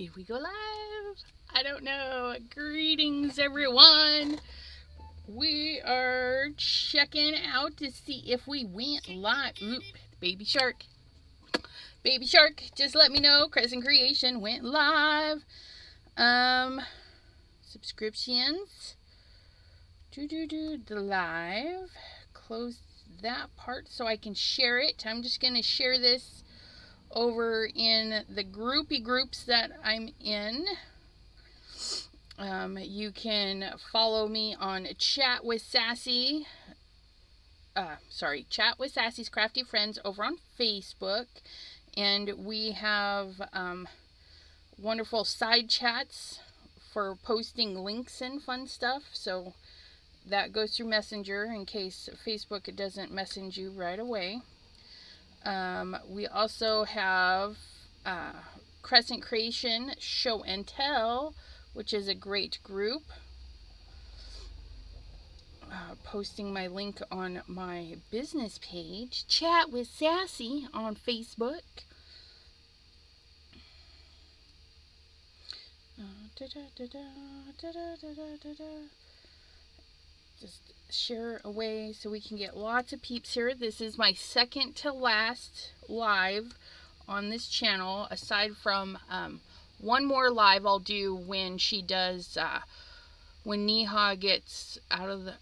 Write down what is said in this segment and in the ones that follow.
Did we go live? I don't know. Greetings, everyone. We are checking out to see if we went live. Oop, baby shark. Baby shark, just let me know. Crescent Creation went live. Subscriptions. The live. Close that part so I can share it. I'm just going to share this over in the groupie groups that I'm in. You can follow me on Chat with Sassy. Chat with Sassy's Crafty Friends over on Facebook. And we have wonderful side chats for posting links and fun stuff. So that goes through Messenger in case Facebook doesn't message you right away. We also have Crescent Creation Show and Tell, which is a great group. Posting my link on my business page, Chat with Sassy on Facebook. Just share away so we can get lots of peeps here. This is my second to last live on this channel, aside from one more live I'll do when she does, when Neha gets out of the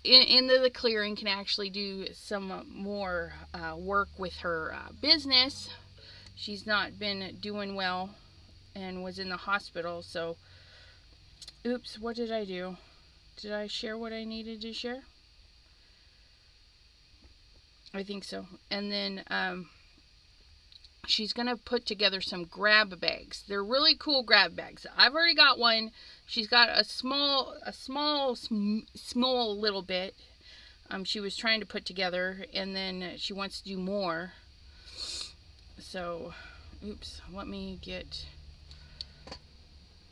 into the clearing, can actually do some more work with her business. She's not been doing well and was in the hospital, so oops, what did I do? Did I share what I needed to share? I think so. And then she's going to put together some grab bags. They're really cool grab bags. I've already got one. She's got a small little bit she was trying to put together, and then she wants to do more. So, oops, let me get...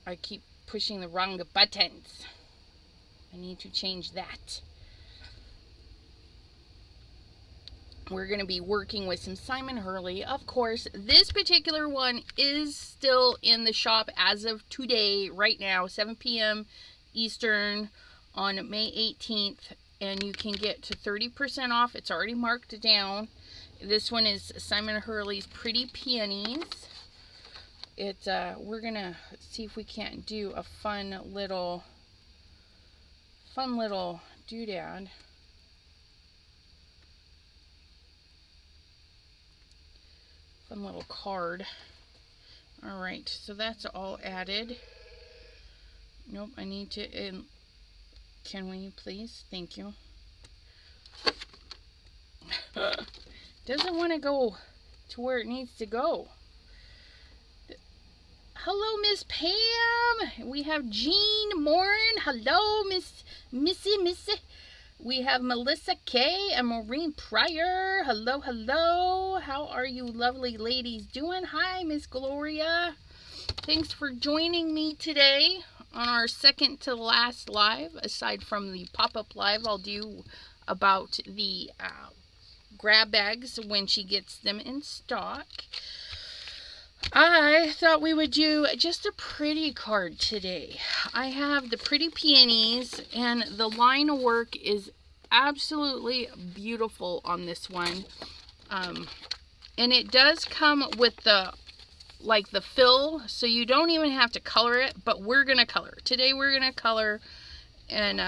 I keep pushing the wrong buttons. I need to change that. We're going to be working with some Simon Hurley. Of course, this particular one is still in the shop as of today, right now, 7 p.m. Eastern on May 18th. And you can get to 30% off. It's already marked down. This one is Simon Hurley's Pretty Peonies. We're going to see if we can't do a fun little doodad. Fun little card. Alright, so that's all added. Nope, I need to... can we please? Thank you. Doesn't want to go to where it needs to go. Hello, Miss Pam. We have Jean Morin. Hello, Missy. We have Melissa K and Maureen Pryor. Hello, hello. How are you lovely ladies doing? Hi, Miss Gloria. Thanks for joining me today on our second to last live, aside from the pop-up live I'll do about the grab bags when she gets them in stock. I thought we would do just a pretty card today. I have the Pretty Peonies, and the line work is absolutely beautiful on this one. And it does come with the fill, so you don't even have to color it, but we're going to color. Today we're going to color, and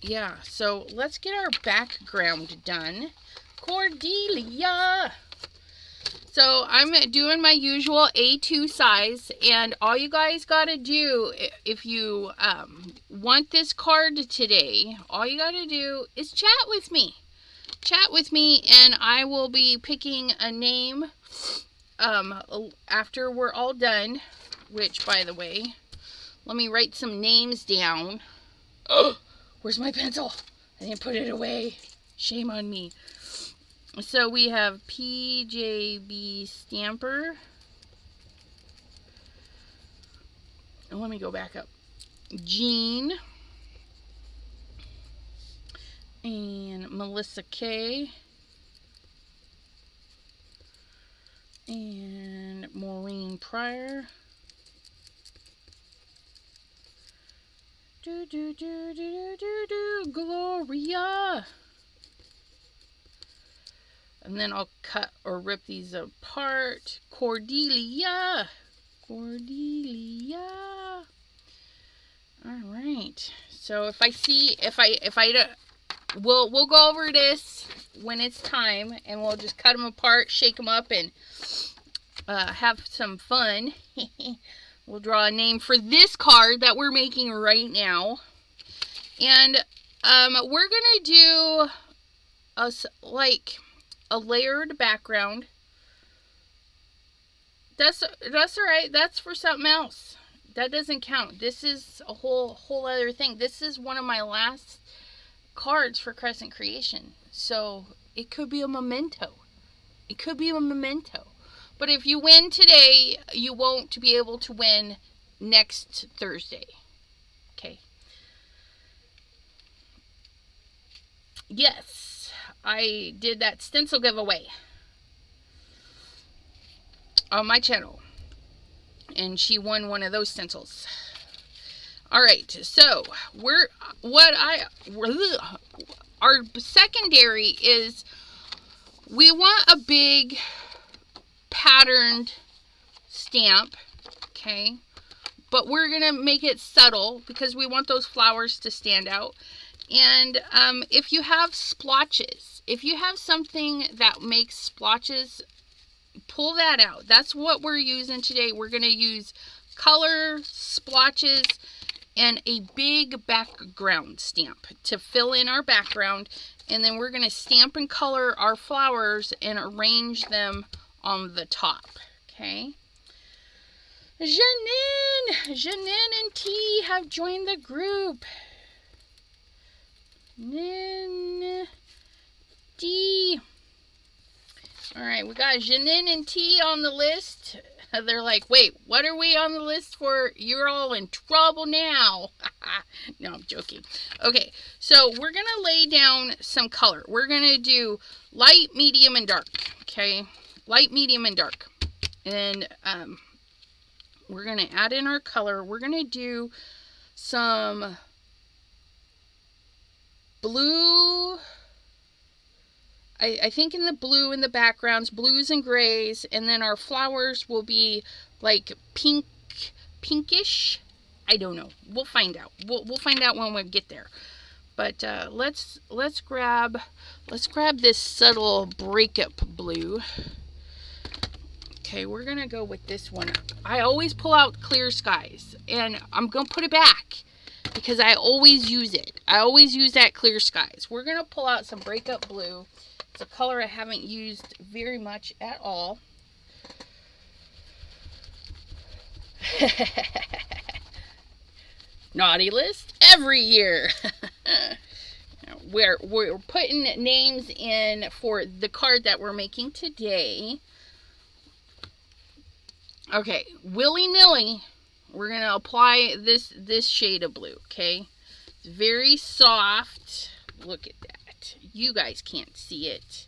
yeah, so let's get our background done. Cordelia! So I'm doing my usual A2 size, and all you guys got to do, if you want this card today, all you got to do is chat with me. Chat with me, and I will be picking a name after we're all done, which, by the way, let me write some names down. Oh, where's my pencil? I didn't put it away. Shame on me. So we have PJB Stamper. And let me go back up. Jean. And Melissa K. And Maureen Pryor. Do do do do do do Gloria. And then I'll cut or rip these apart. Cordelia. Cordelia. All right. So if I see, we'll go over this when it's time, and we'll just cut them apart, shake them up, and have some fun. We'll draw a name for this card that we're making right now, and we're gonna do like a layered background. That's all right. That's for something else. That doesn't count. This is a whole other thing. This is one of my last cards for Crescent Creation. So it could be a memento. It could be a memento. But if you win today, you won't be able to win next Thursday. Okay. Yes, I did that stencil giveaway on my channel, and she won one of those stencils. All right, so our secondary is we want a big patterned stamp, okay? But we're gonna make it subtle because we want those flowers to stand out. And if you have splotches, if you have something that makes splotches, pull that out. That's what we're using today. We're going to use color, splotches, and a big background stamp to fill in our background. And then we're going to stamp and color our flowers and arrange them on the top. Okay. Janine and T have joined the group. Nin D. All right, we got Janine and T on the list. They're like, wait, what are we on the list for? You're all in trouble now. No, I'm joking. Okay, so we're going to lay down some color. We're going to do light, medium, and dark. Okay, light, medium, and dark. And we're going to add in our color. We're going to do some blue. I think in the blue in the backgrounds, blues and grays, and then our flowers will be like pinkish. I don't know. We'll find out. We'll find out when we get there. But let's grab this subtle breakup blue. Okay, we're gonna go with this one. I always pull out Clear Skies, and I'm gonna put it back because I always use it. I always use that Clear Skies. We're gonna pull out some breakup blue. It's a color I haven't used very much at all. Naughty list every year. We're putting names in for the card that we're making today. Okay, willy-nilly, we're going to apply this shade of blue, okay? It's very soft. Look at that. You guys can't see it,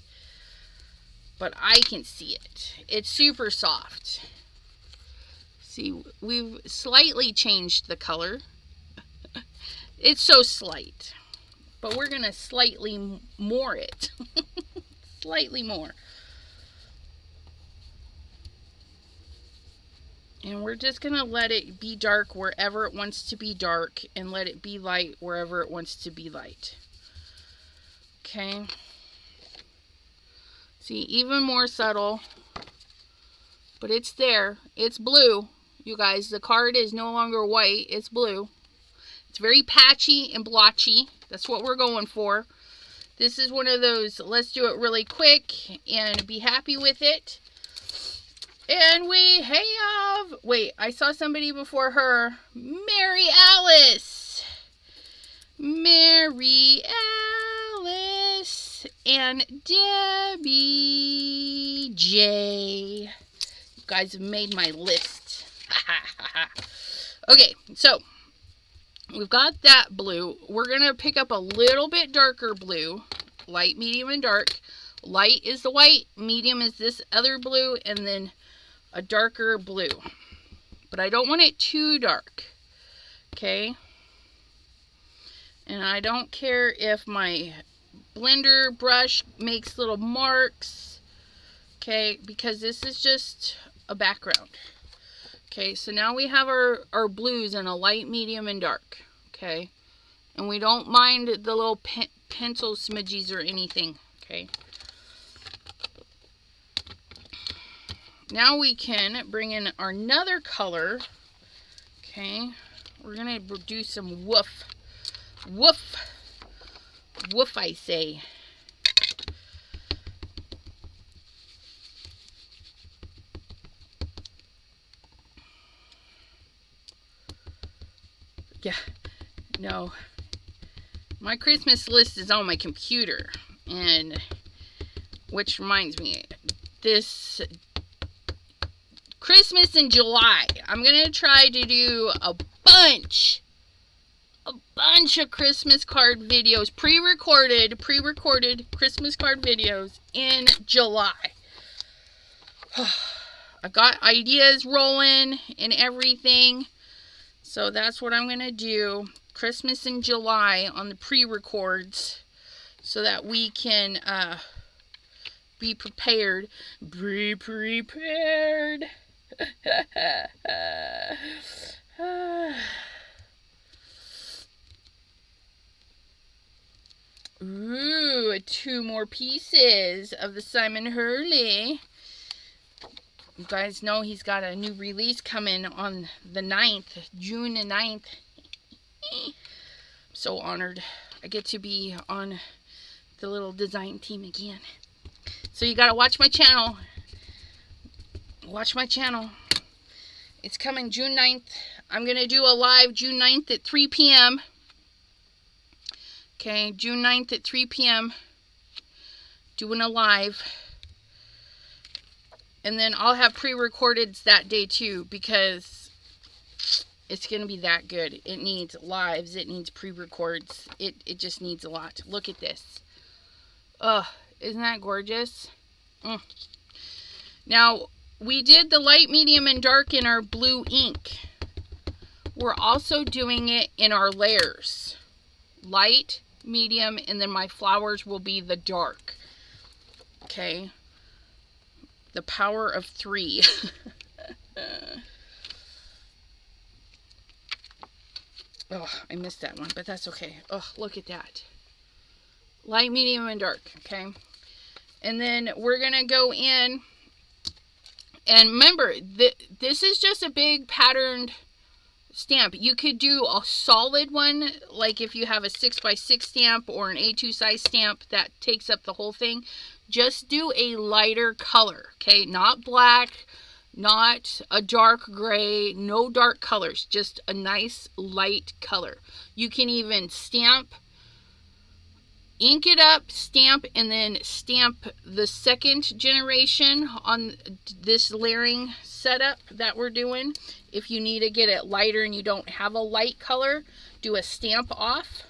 but I can see it. It's super soft. See, we've slightly changed the color. It's so slight, but we're going to slightly more it. Slightly more. And we're just going to let it be dark wherever it wants to be dark, and let it be light wherever it wants to be light. Okay. See, even more subtle, but it's there. It's blue, you guys. The card is no longer white. It's blue. It's very patchy and blotchy. That's what we're going for. This is one of those, let's do it really quick and be happy with it. And we have, wait, I saw somebody before her. Mary Alice. Mary Alice and Debbie J. You guys have made my list. Okay, so we've got that blue. We're going to pick up a little bit darker blue. Light, medium, and dark. light is the white, medium is this other blue, and then a darker blue. But I don't want it too dark, okay? And I don't care if my blender brush makes little marks, okay, because this is just a background. Okay, so now we have our blues in a light, medium, and dark, okay? And we don't mind the little pencil smudgies or anything, okay? Now we can bring in our another color, okay? We're gonna do some woof. Woof. Woof, I say. Yeah, no. My Christmas list is on my computer. And, which reminds me, this Christmas in July, I'm going to try to do a bunch of Christmas card videos, pre-recorded Christmas card videos in July. I got ideas rolling and everything. So that's what I'm going to do. Christmas in July on the pre-records. So that we can be prepared. Be prepared. Ooh, 2 more pieces of the Simon Hurley. You guys know he's got a new release coming on the 9th, June the 9th. I'm so honored. I get to be on the little design team again. So you gotta watch my channel. Watch my channel. It's coming June 9th. I'm gonna do a live June 9th at 3 p.m. Okay, June 9th at 3 p.m. Doing a live. And then I'll have pre-recordeds that day too, because it's going to be that good. It needs lives. It needs pre-records. It just needs a lot. Look at this. Oh, isn't that gorgeous? Now, we did the light, medium, and dark in our blue ink. We're also doing it in our layers. Light, medium, and then my flowers will be the dark. Okay. The power of 3. Oh, I missed that one, but that's okay. Oh, look at that. Light, medium, and dark, okay? And then we're going to go in, and remember, this is just a big patterned stamp. You could do a solid one, like if you have a 6x6 stamp or an A2 size stamp that takes up the whole thing. Just do a lighter color, okay? Not black, not a dark gray, no dark colors, just a nice light color. You can even stamp, ink it up, stamp, and then stamp the second generation on this layering setup that we're doing. If you need to get it lighter and you don't have a light color, do a stamp off.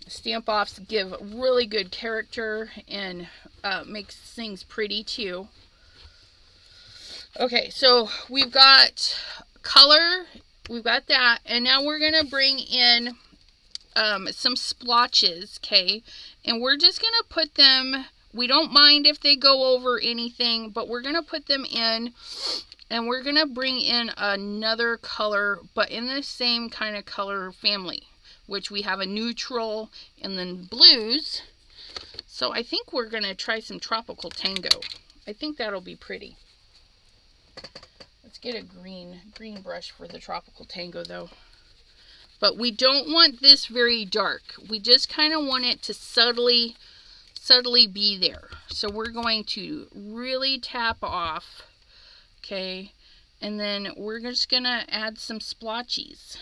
Stamp offs give really good character and makes things pretty too. Okay, so we've got color, we've got that, and now we're gonna bring in some splotches, okay? And we're just gonna put them, we don't mind if they go over anything, but we're gonna put them in, and we're gonna bring in another color, but in the same kind of color family, which we have a neutral and then blues. So I think we're gonna try some Tropical Tango. I think that'll be pretty. Let's get a green brush for the Tropical Tango though. But we don't want this very dark. We just kind of want it to subtly be there. So we're going to really tap off, okay? And then we're just gonna add some splotches.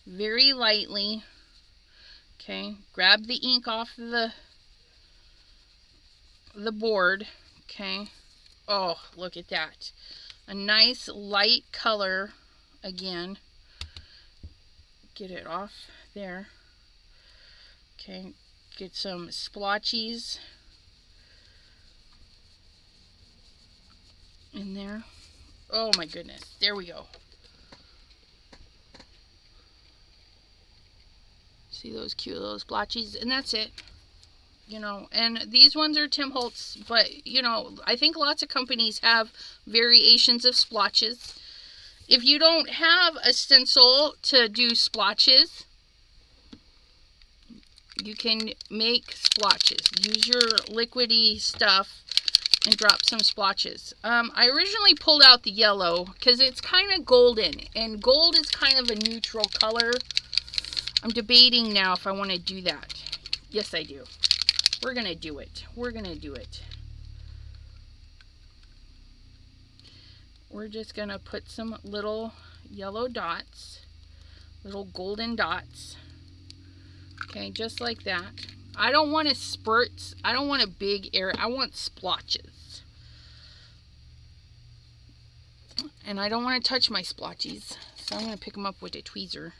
Very lightly, okay? Grab the ink off the board, okay? Oh, look at that. A nice light color again. Get it off there. Okay, get some splotches in there. Oh my goodness. There we go. See those cute little splotches? And that's it. You know, and these ones are Tim Holtz, but, you know, I think lots of companies have variations of splotches. If you don't have a stencil to do splotches, you can make splotches. Use your liquidy stuff and drop some splotches. I originally pulled out the yellow because it's kind of golden, and gold is kind of a neutral color. I'm debating now if I want to do that. Yes, I do. We're going to do it. We're going to do it. We're just going to put some little yellow dots, little golden dots. Okay, just like that. I don't want a spurts. I don't want a big area. I want splotches. And I don't want to touch my splotches, so I'm going to pick them up with a tweezer.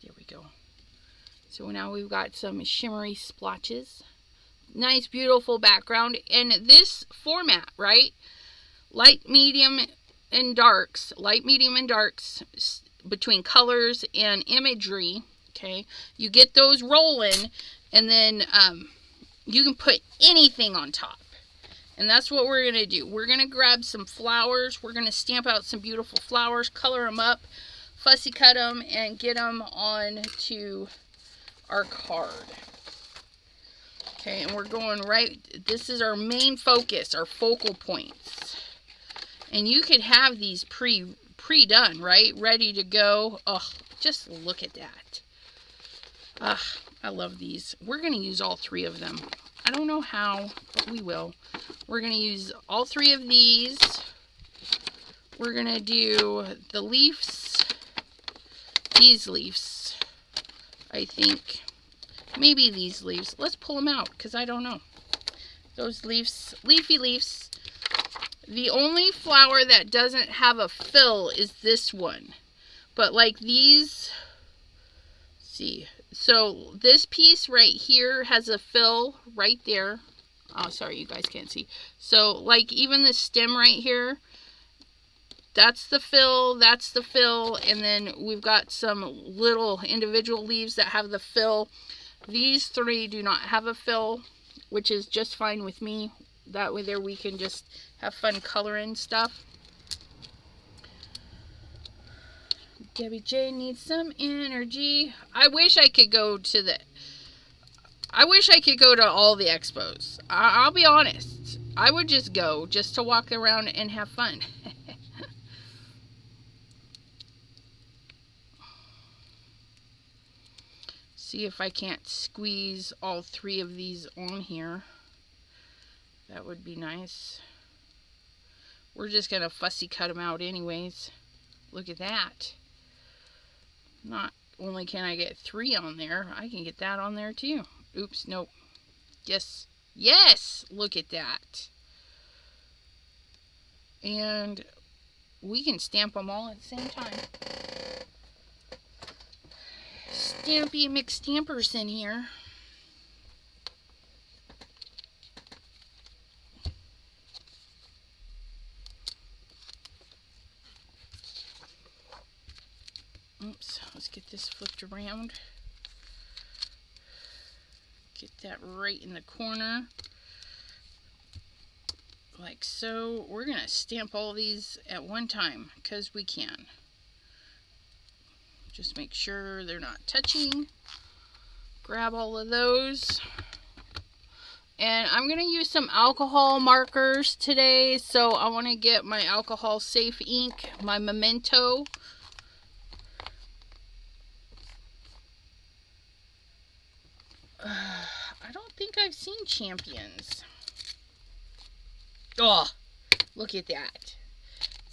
There we go. So now we've got some shimmery splotches. Nice, beautiful background. And this format, right? Light, medium, and darks. Light, medium, and darks between colors and imagery. Okay. You get those rolling, and then you can put anything on top. And that's what we're going to do. We're going to grab some flowers. We're going to stamp out some beautiful flowers, color them up, fussy cut them, and get them on to our card. Okay, and we're going right, this is our main focus, our focal points. And you could have these pre-done, right? Ready to go. Oh, just look at that. I love these. We're going to use all three of them. I don't know how, but we will. We're going to use all three of these. We're going to do the leaves, these leaves, I think. Maybe these leaves. Let's pull them out, because I don't know. Those leaves, leafy leaves. The only flower that doesn't have a fill is this one. But like these, see. So this piece right here has a fill right there. Oh, sorry, you guys can't see. So like even the stem right here, that's the fill, that's the fill. And then we've got some little individual leaves that have the fill. These three do not have a fill, which is just fine with me. That way there we can just have fun coloring stuff. Debbie J needs some energy. I wish I could go to all the expos. I'll be honest. I would just go just to walk around and have fun. See if I can't squeeze all three of these on here. That would be nice. We're just going to fussy cut them out anyways. Look at that. Not only can I get 3 on there, I can get that on there too. Oops, nope. Yes. Yes! Look at that. And we can stamp them all at the same time. Stampy McStampers in here. Oops, let's get this flipped around. Get that right in the corner. Like so. We're going to stamp all these at one time because we can. Just make sure they're not touching. Grab all of those. And I'm going to use some alcohol markers today. So I want to get my alcohol safe ink, my Memento. I don't think I've seen Champions. Oh, look at that.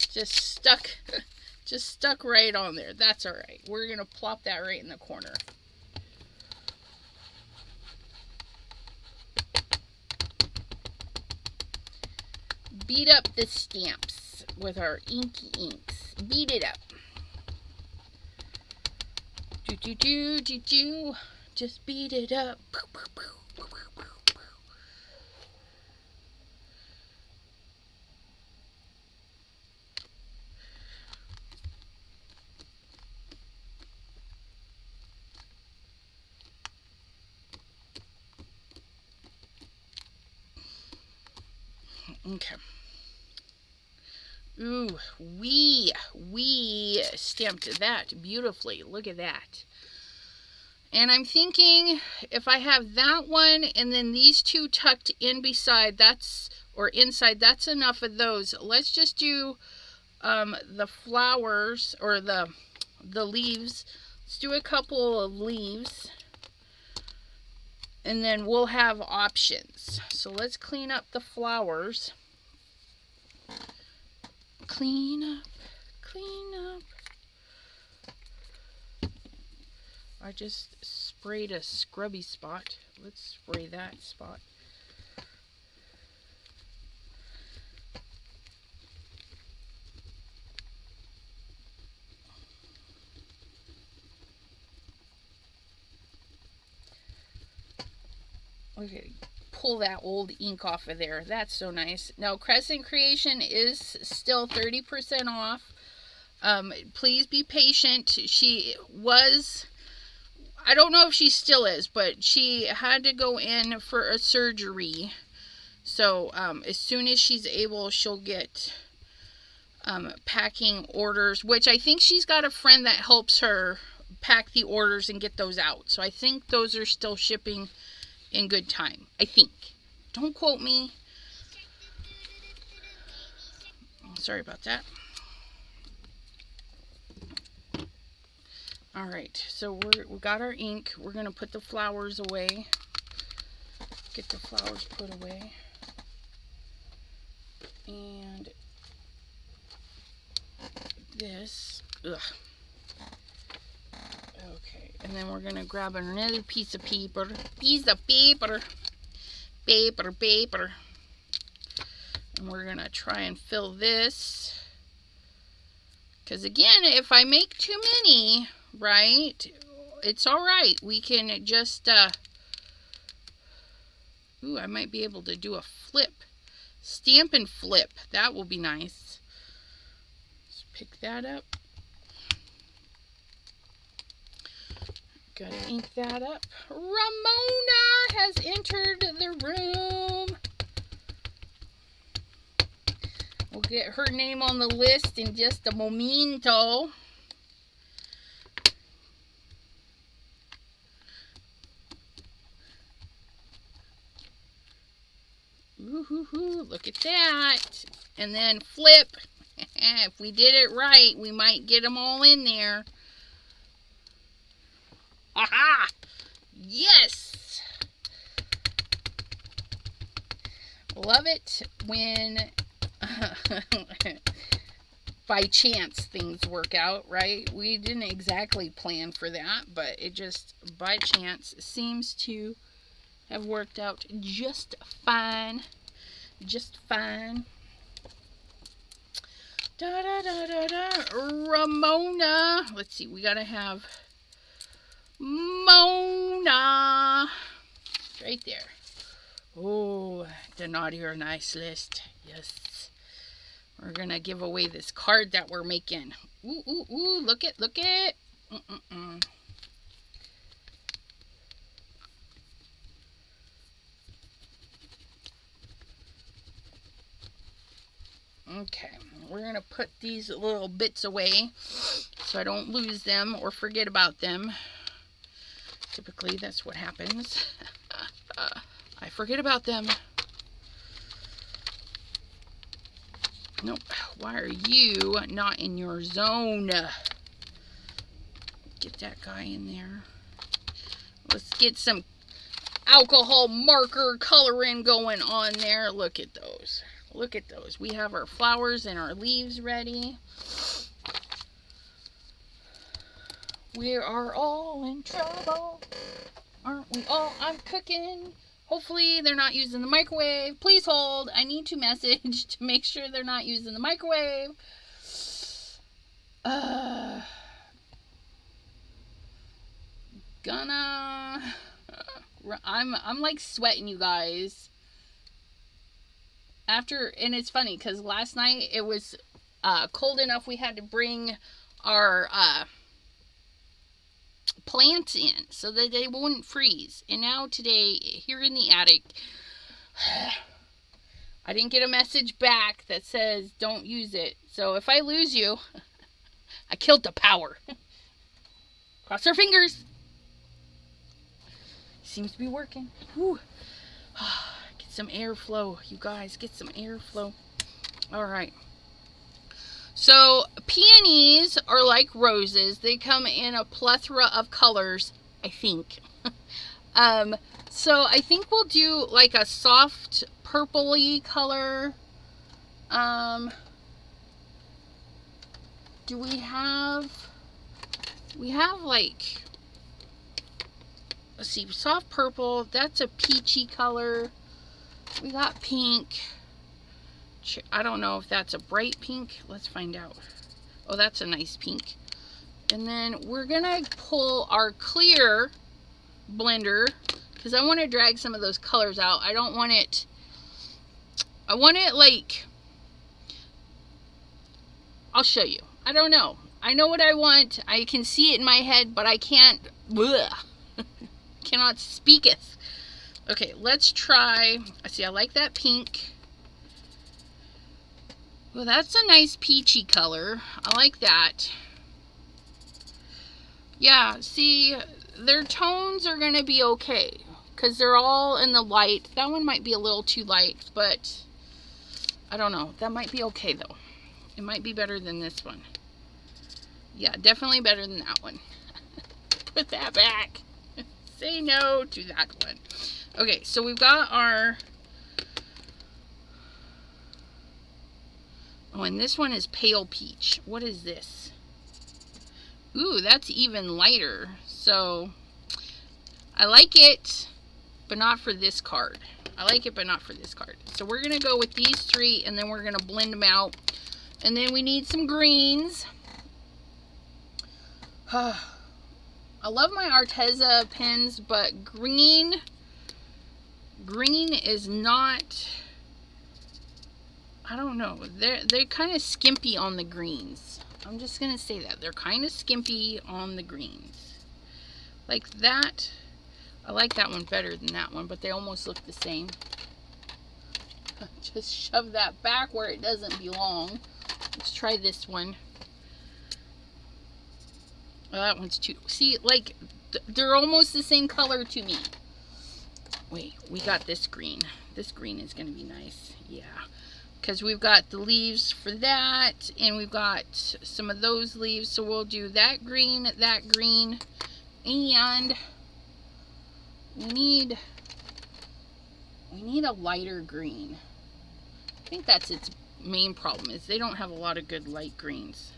Just stuck right on there. That's all right. We're going to plop that right in the corner. Beat up the stamps with our inky inks. Beat it up. Do. Just beat it up. Okay. Ooh, we stamped that beautifully. Look at that. And I'm thinking if I have that one and then these two tucked in beside, or inside, that's enough of those. Let's just do the flowers, or the leaves. Let's do a couple of leaves. And then we'll have options. So let's clean up the flowers. Clean up, clean up. I just sprayed a scrubby spot. Let's spray that spot. Okay, pull that old ink off of there. That's so nice. Now, Crescent Creation is still 30% off. Please be patient. She was, I don't know if she still is, but she had to go in for a surgery. So, as soon as she's able, she'll get packing orders, which I think she's got a friend that helps her pack the orders and get those out. So I think those are still shipping in good time. I think. Don't quote me. Sorry about that. Alright, so we got our ink. We're going to put the flowers away. Get the flowers put away. And this. Ugh. Okay, and then we're going to grab another piece of paper. Paper. And we're going to try and fill this. Because again, if I make too many, right, it's alright. We can just, ooh, I might be able to do a flip. Stamp and flip. That will be nice. Let's pick that up. Gotta ink that up. Ramona has entered the room. We'll get her name on the list in just a momento. Ooh, look at that. And then flip. If we did it right, we might get them all in there. Aha! Yes! Love it when by chance things work out, right? We didn't exactly plan for that, but it just by chance seems to have worked out just fine. Just fine. Da da da da da. Ramona. Let's see, we gotta have Mona. Right there. Oh, the naughty or nice list. Yes. We're gonna give away this card that we're making. Ooh, ooh, ooh. Look it, look it. Okay, we're going to put these little bits away so I don't lose them or forget about them. Typically, that's what happens. I forget about them. Nope, why are you not in your zone? Get that guy in there. Let's get some alcohol marker coloring going on there. Look at those. Look at those. We have our flowers and our leaves ready. We are all in trouble. Aren't we all? I'm cooking. Hopefully they're not using the microwave. Please hold. I need to message to make sure they're not using the microwave. I'm like sweating, you guys. And it's funny because last night it was cold enough we had to bring our plants in so that they wouldn't freeze. And now today, here in the attic, I didn't get a message back that says don't use it. So if I lose you, I killed the power. Cross our fingers. Seems to be working. Whew. Get some airflow, you guys. Get some airflow. All right. So peonies are like roses. They come in a plethora of colors, I think. So I think we'll do like a soft purpley color. Do we have like, let's see, soft purple, that's a peachy color. We got pink. I don't know if that's a bright pink. Let's find out. Oh, that's a nice pink. And then we're gonna pull our clear blender because I want to drag some of those colors out. I don't want it, I want it like, I'll show you. I don't know. I know what I want. I can see it in my head, but I can't, cannot speaketh. Okay, let's try, I see, I like that pink. Well, that's a nice peachy color. I like that. Yeah, see, their tones are going to be okay because they're all in the light. That one might be a little too light, but I don't know. That might be okay, though. It might be better than this one. Yeah, definitely better than that one. Put that back. Say no to that one. Okay, so we've got our... Oh, and this one is pale peach. What is this? Ooh, that's even lighter. So, I like it, but not for this card. I like it, but not for this card. So we're going to go with these three, and then we're going to blend them out. And then we need some greens. I love my Arteza pens, but green is not... I don't know. They're kind of skimpy on the greens. I'm just going to say that. They're kind of skimpy on the greens. Like that. I like that one better than that one, but they almost look the same. Just shove that back where it doesn't belong. Let's try this one. Oh, that one's too... See, like, they're almost the same color to me. Wait, we got this green. This green is going to be nice. Yeah. Because we've got the leaves for that, and we've got some of those leaves, so we'll do that green, and we need a lighter green. I think that's its main problem, is they don't have a lot of good light greens.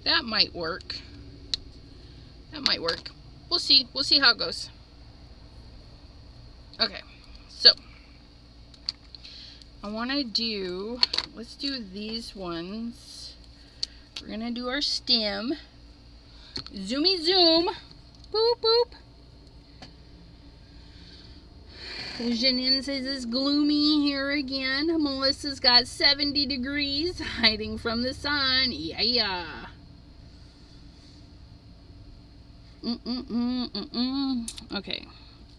That might work. That might work. We'll see. We'll see how it goes. Okay, so I want to do, let's do these ones. We're going to do our stem. Zoomy zoom. Boop, boop. Janine says it's gloomy here again. Melissa's got 70 degrees hiding from the sun. Yeah. Okay.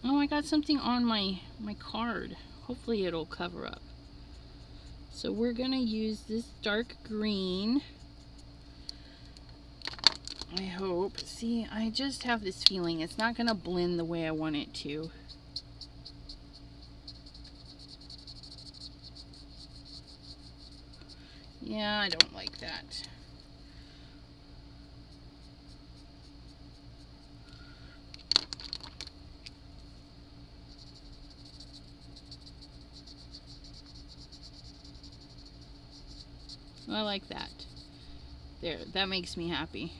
Oh, I got something on my card. Hopefully it'll cover up. So we're gonna use this dark green. I hope. See, I just have this feeling it's not gonna blend the way I want it to. Yeah, I don't like that. I like that. There, that makes me happy.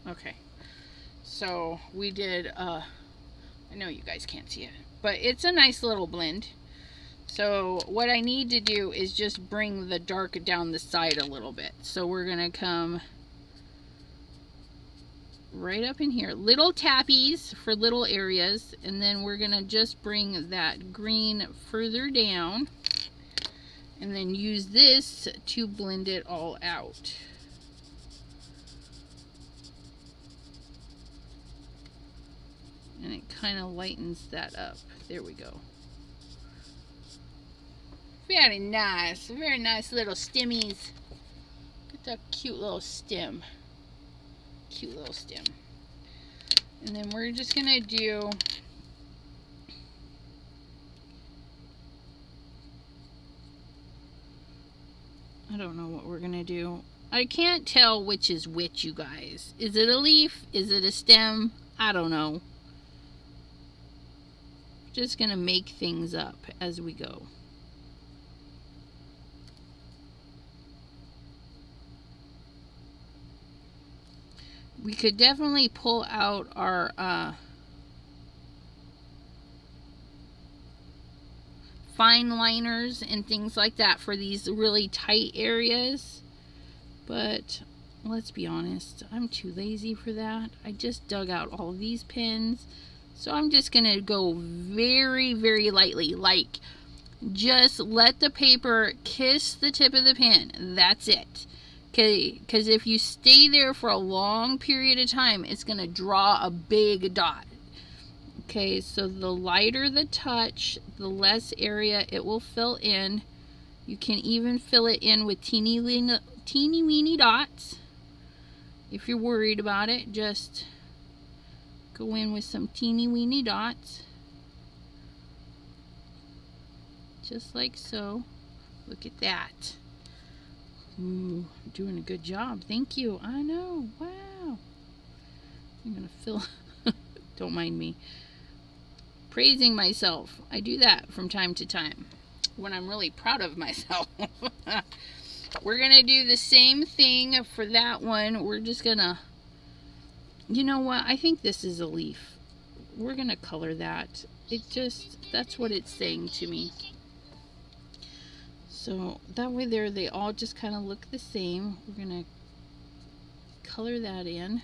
Okay. So, we did, I know you guys can't see it, but it's a nice little blend. So, what I need to do is just bring the dark down the side a little bit. So, we're going to come right up in here. Little tappies for little areas. And then we're going to just bring that green further down. And then use this to blend it all out. And it kind of lightens that up. There we go. Very nice little stemmies. Look at that cute little stem. Cute little stem. And then we're just gonna do I don't know what we're gonna do. I can't tell which is which, you guys. Is it a leaf? Is it a stem? I don't know. Just gonna make things up as we go. We could definitely pull out our fine liners and things like that for these really tight areas, but let's be honest, I'm too lazy for that. I just dug out all these pins, so I'm just gonna go very, very lightly, like just let the paper kiss the tip of the pin. That's it. Okay, because if you stay there for a long period of time, it's gonna draw a big dot. Okay, so the lighter the touch, the less area it will fill in. You can even fill it in with teeny weeny dots. If you're worried about it, just go in with some teeny weeny dots. Just like so. Look at that. Ooh, doing a good job. Thank you. I know. Wow. I'm gonna fill. Don't mind me. Praising myself. I do that from time to time when I'm really proud of myself. We're gonna do the same thing for that one. We're just gonna, you know what, I think this is a leaf. We're gonna color that. That's what it's saying to me. So that way there, they all just kind of look the same. We're gonna color that in.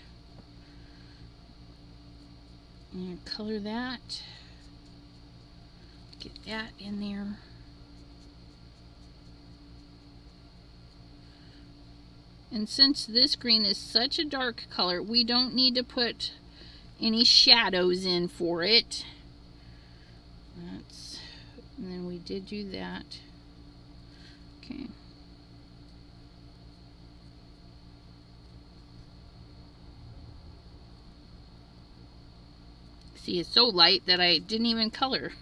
I'm gonna color that. Get that in there. And since this green is such a dark color, we don't need to put any shadows in for it. And then we did do that. Okay. See, it's so light that I didn't even color.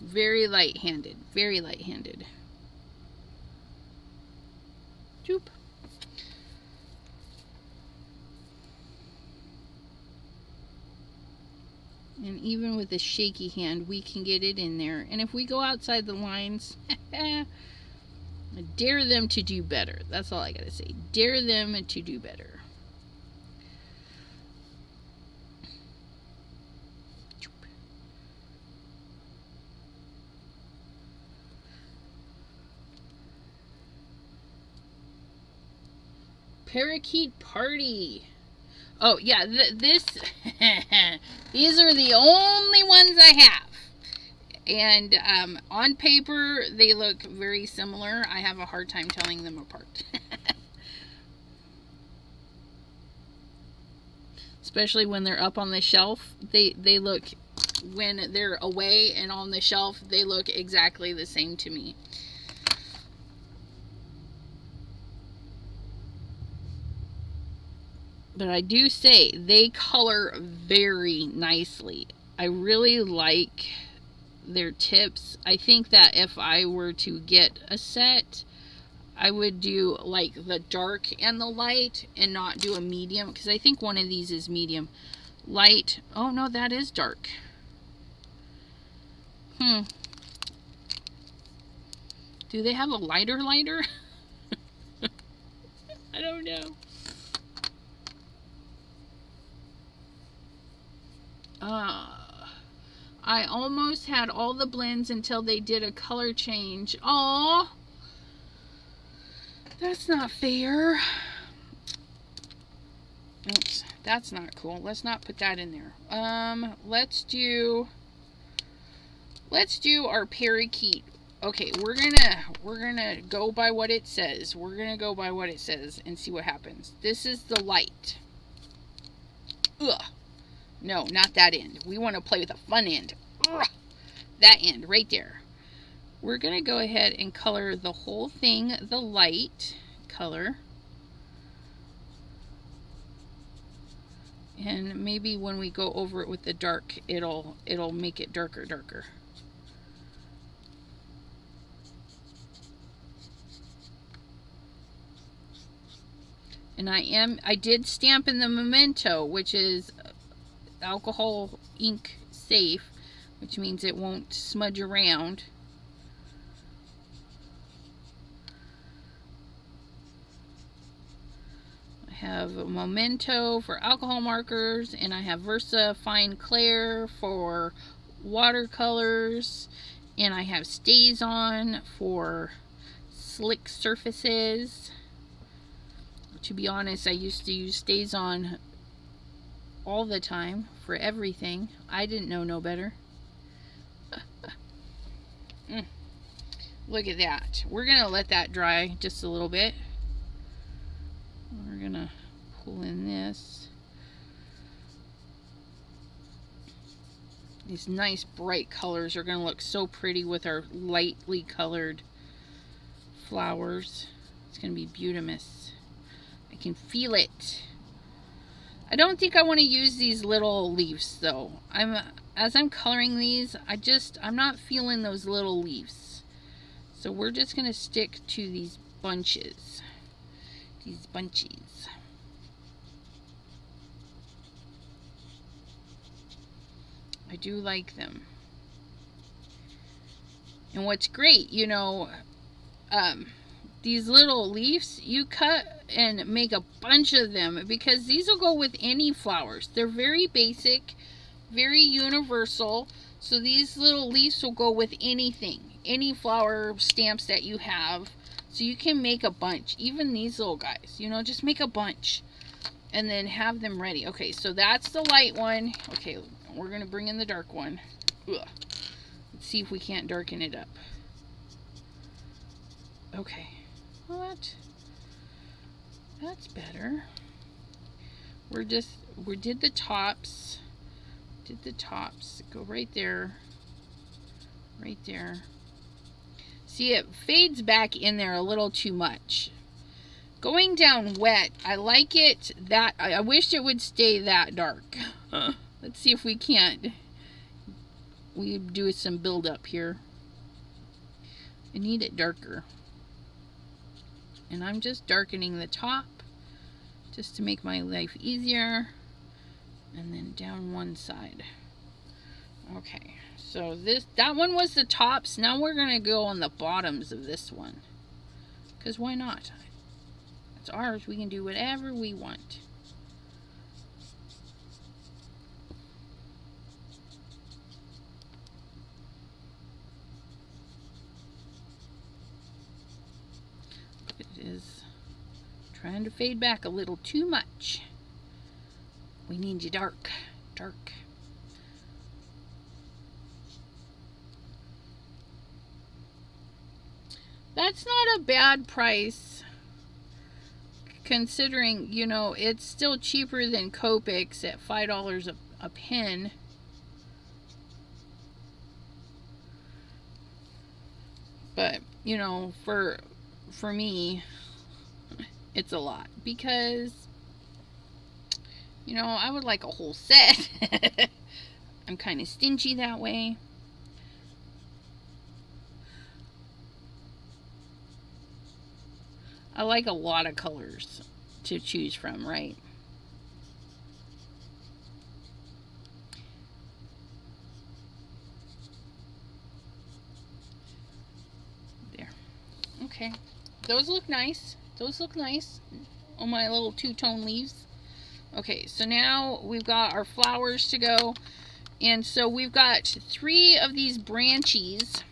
Very light-handed, very light-handed. Doop. And even with a shaky hand, we can get it in there. And if we go outside the lines, I dare them to do better. That's all I gotta say. Dare them to do better. Parakeet Party. Oh yeah, this these are the only ones I have, and on paper they look very similar. I have a hard time telling them apart. Especially when they're up on the shelf, they look, when they're away and on the shelf, they look exactly the same to me. But I do say they color very nicely. I really like their tips. I think that if I were to get a set, I would do like the dark and the light and not do a medium, because I think one of these is medium. Light. Oh no, that is dark. Do they have a lighter? I don't know. I almost had all the blends until they did a color change. Aww. That's not fair. Oops, that's not cool. Let's not put that in there. Let's do let's do our parakeet. Okay, we're gonna go by what it says. We're gonna go by what it says and see what happens. This is the light. Ugh. No, not that end. We want to play with a fun end. Ugh. That end right there. We're gonna go ahead and color the whole thing the light color. And maybe when we go over it with the dark, it'll make it darker. And I did stamp in the Memento, which is alcohol ink safe, which means it won't smudge around. I have a Memento for alcohol markers, and I have Versa Fine Clair for watercolors, and I have Stays On for slick surfaces. To be honest, I used to use Stays On all the time for everything. I didn't know no better. Look at that. We're gonna let that dry just a little bit. We're gonna pull in this. These nice bright colors are gonna look so pretty with our lightly colored flowers. It's gonna be beautiful. I can feel it. I don't think I want to use these little leaves though. As I'm coloring these, I'm not feeling those little leaves. So we're just going to stick to these bunches. These bunches. I do like them. And what's great, you know, these little leaves, you cut and make a bunch of them because these will go with any flowers. They're very basic, very universal. So these little leaves will go with anything, any flower stamps that you have. So you can make a bunch, even these little guys, you know, just make a bunch and then have them ready. Okay, so that's the light one. Okay, we're going to bring in the dark one. Ugh. Let's see if we can't darken it up. Okay. What? That's better. We did the tops. Go right there. Right there. See, it fades back in there a little too much. Going down wet, I like it that I wish it would stay that dark. Let's see if we can't. We do some build up here. I need it darker. And I'm just darkening the top just to make my life easier. And then down one side. Okay, so that one was the tops. Now we're going to go on the bottoms of this one. Because why not? It's ours. We can do whatever we want. It is trying to fade back a little too much. We need you dark. Dark. That's not a bad price, considering, you know, it's still cheaper than Copics at $5 a pen. But, you know, for me, it's a lot because, you know, I would like a whole set. I'm kind of stingy that way. I like a lot of colors to choose from, right? There. Okay. Those look nice. Those look nice on my little two-tone leaves. Okay, so now we've got our flowers to go. And so we've got 3 of these branchies.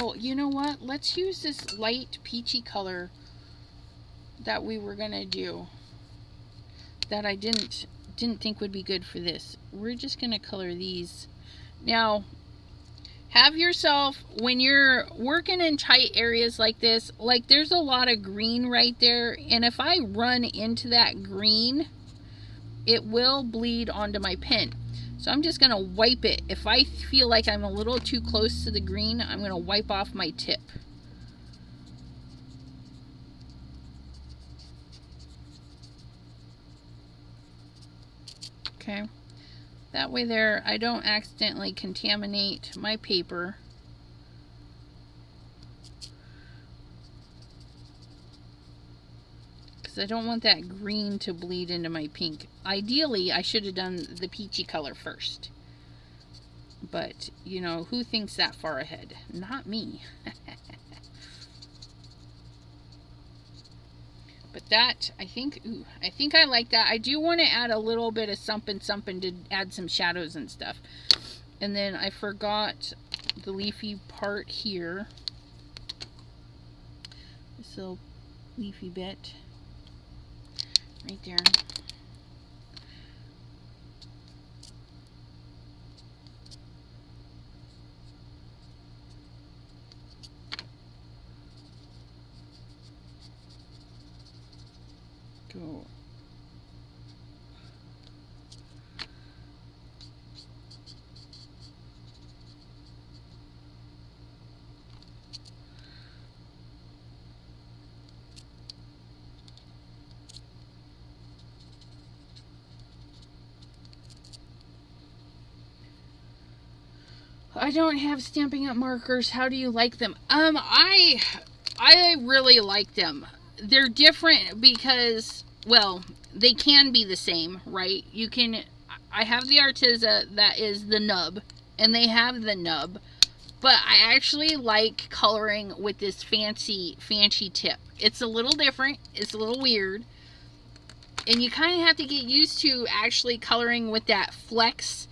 Oh, you know what? Let's use this light peachy color that we were gonna do. That I didn't think would be good for this. We're just gonna color these. Now, have yourself, when you're working in tight areas like this, like there's a lot of green right there, and if I run into that green, it will bleed onto my pen. So I'm just gonna wipe it. If I feel like I'm a little too close to the green, I'm gonna wipe off my tip. Okay, that way there I don't accidentally contaminate my paper. Because I don't want that green to bleed into my pink. Ideally, I should have done the peachy color first. But, you know, who thinks that far ahead? Not me. But that, I think I like that. I do want to add a little bit of something to add some shadows and stuff. And then I forgot the leafy part here. This little leafy bit right there. Go. I don't have Stampin' Up! Markers. How do you like them? I really like them. They're different because, well, they can be the same, right? You can, I have the Arteza that is the nub, and they have the nub, but I actually like coloring with this fancy tip. It's a little different. It's a little weird. And you kind of have to get used to actually coloring with that flex,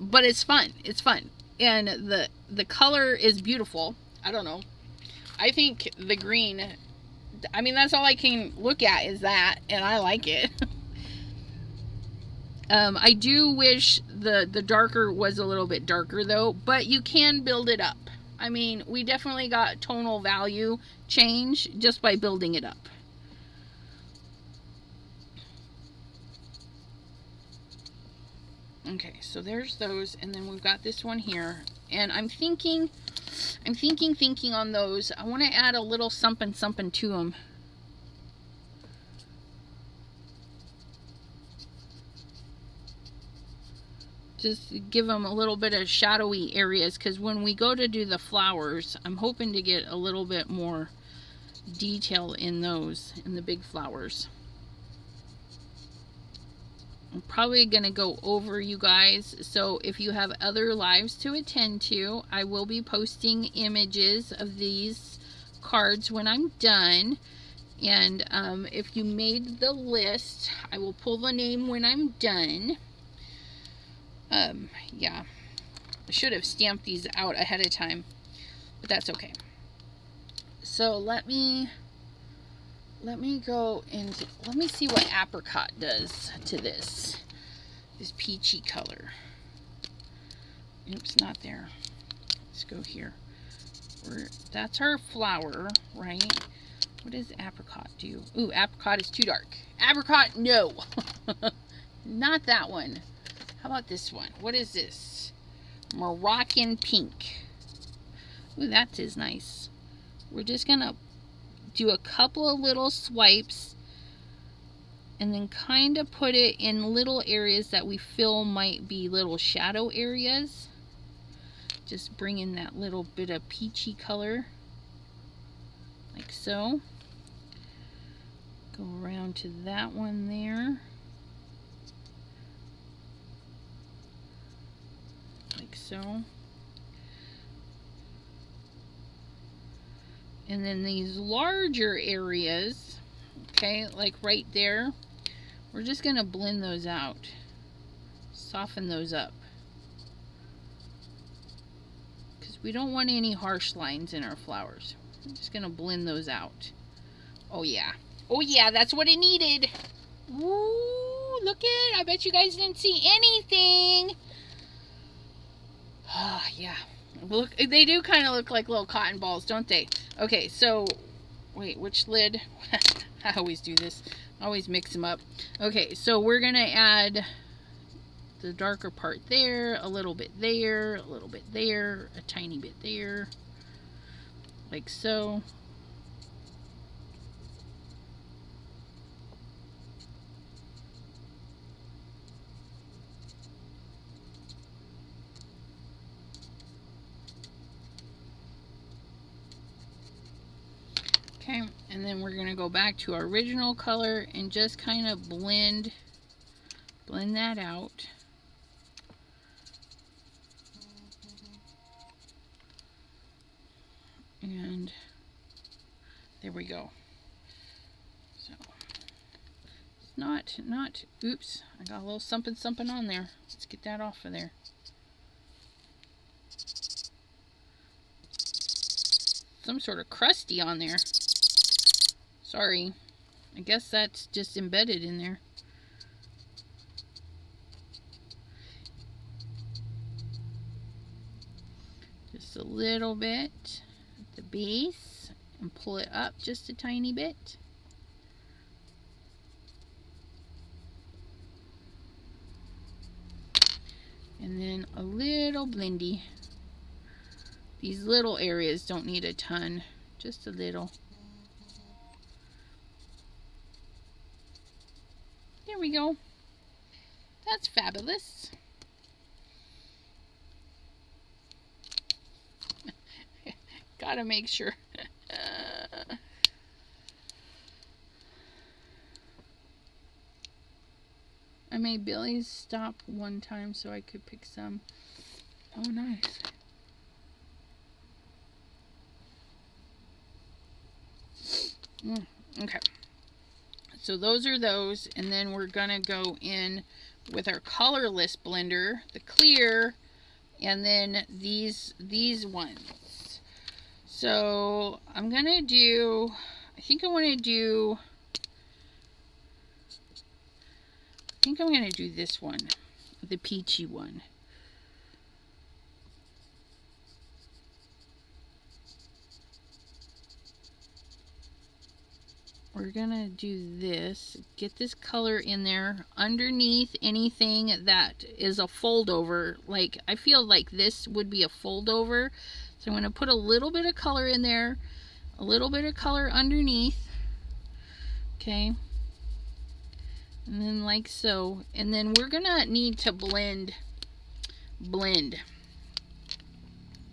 but it's fun. It's fun. And the color is beautiful. I don't know. I think the green, I mean, that's all I can look at is that, and I like it. I do wish the darker was a little bit darker though, but you can build it up. I mean, we definitely got tonal value change just by building it up. Okay, so there's those, and then we've got this one here, and I'm thinking on those. I want to add a little something to them. Just give them a little bit of shadowy areas, because when we go to do the flowers, I'm hoping to get a little bit more detail in those, in the big flowers. I'm probably going to go over, you guys, so if you have other lives to attend to, I will be posting images of these cards when I'm done. And if you made the list, I will pull the name when I'm done. Yeah, I should have stamped these out ahead of time, but that's okay. So let me go and let me see what apricot does to this peachy color. Oops, not there. Let's go here. That's our flower, right? What does apricot do? Ooh, apricot is too dark. Apricot, no. Not that one. How about this one? What is this? Moroccan pink. Ooh, that is nice. We're just gonna do a couple of little swipes and then kind of put it in little areas that we feel might be little shadow areas. Just bring in that little bit of peachy color, like so. Go around to that one there, like so. And then these larger areas, okay, like right there, we're just going to blend those out, soften those up, because we don't want any harsh lines in our flowers. We're just going to blend those out. Oh yeah, that's what it needed. Woo, look it, I bet you guys didn't see anything. Ah, yeah, Look, they do kind of look like little cotton balls, don't they? Okay, so, wait, which lid? I always do this. I always mix them up. Okay, so we're going to add the darker part there, a little bit there, a little bit there, a tiny bit there, like so. Okay, and then we're going to go back to our original color and just kind of blend that out. And there we go. So it's not oops, I got a little something on there. Let's get that off of there. Some sort of crusty on there. Sorry. I guess that's just embedded in there. Just a little bit at the base and pull it up just a tiny bit. And then a little blendy. These little areas don't need a ton, just a little. There we go. That's fabulous. Gotta make sure. I made Billy's stop one time so I could pick some. Oh, nice. Okay. So those are those, and then we're gonna go in with our colorless blender, the clear, and then these ones. So I'm gonna do, I think I'm gonna do this one, the peachy one. We're gonna do this, get this color in there underneath anything that is a fold over. Like, I feel like this would be a fold over. So I'm gonna put a little bit of color in there, a little bit of color underneath. Okay. And then like so. And then we're gonna need to blend.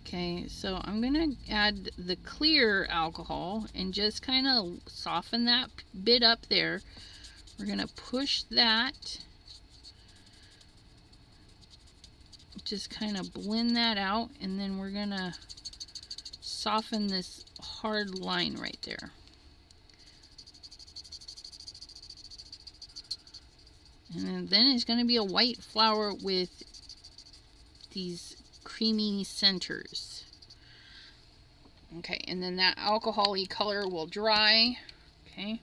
Okay, so I'm gonna add the clear alcohol and just kind of soften that bit up there. We're gonna push that, just kind of blend that out, and then we're gonna soften this hard line right there. And then it's gonna be a white flower with these creamy centers. Okay, and then that alcohol-y color will dry. Okay.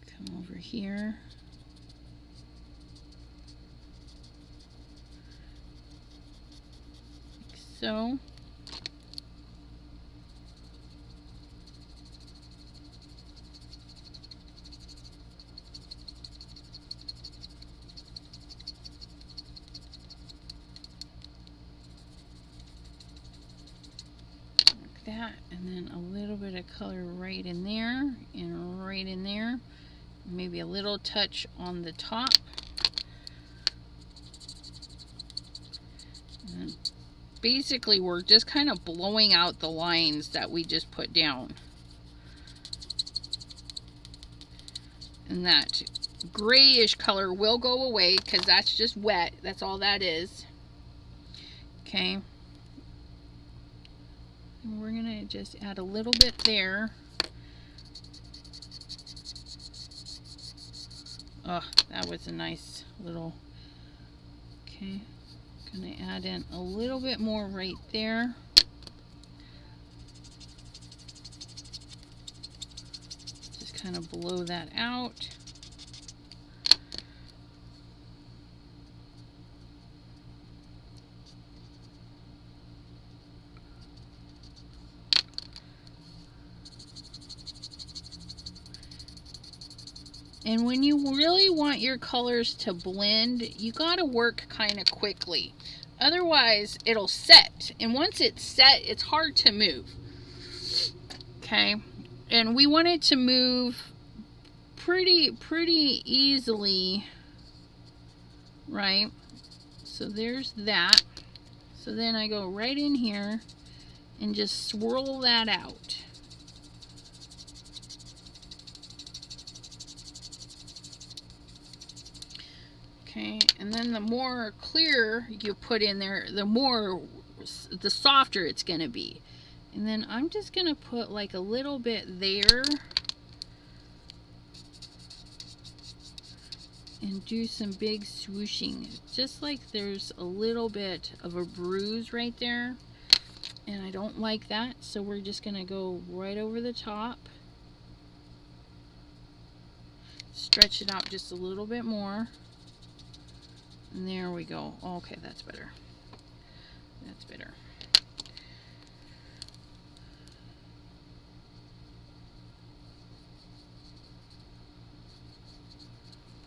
Come over here. Like so. That, and then a little bit of color right in there and right in there, maybe a little touch on the top, and basically we're just kind of blowing out the lines that we just put down, and that grayish color will go away because that's just wet. That's all that is. Okay. We're gonna just add a little bit there. Oh, that was a nice little, okay. Gonna add in a little bit more right there. Just kind of blow that out. And when you really want your colors to blend, you gotta work kind of quickly. Otherwise, it'll set. And once it's set, it's hard to move. Okay? And we want it to move pretty easily, right? So there's that. So then I go right in here and just swirl that out. Okay, and then the more clear you put in there, the softer it's gonna be. And then I'm just gonna put like a little bit there and do some big swooshing, just like there's a little bit of a bruise right there, and I don't like that, so we're just gonna go right over the top, stretch it out just a little bit more. And there we go. Okay, that's better. That's better.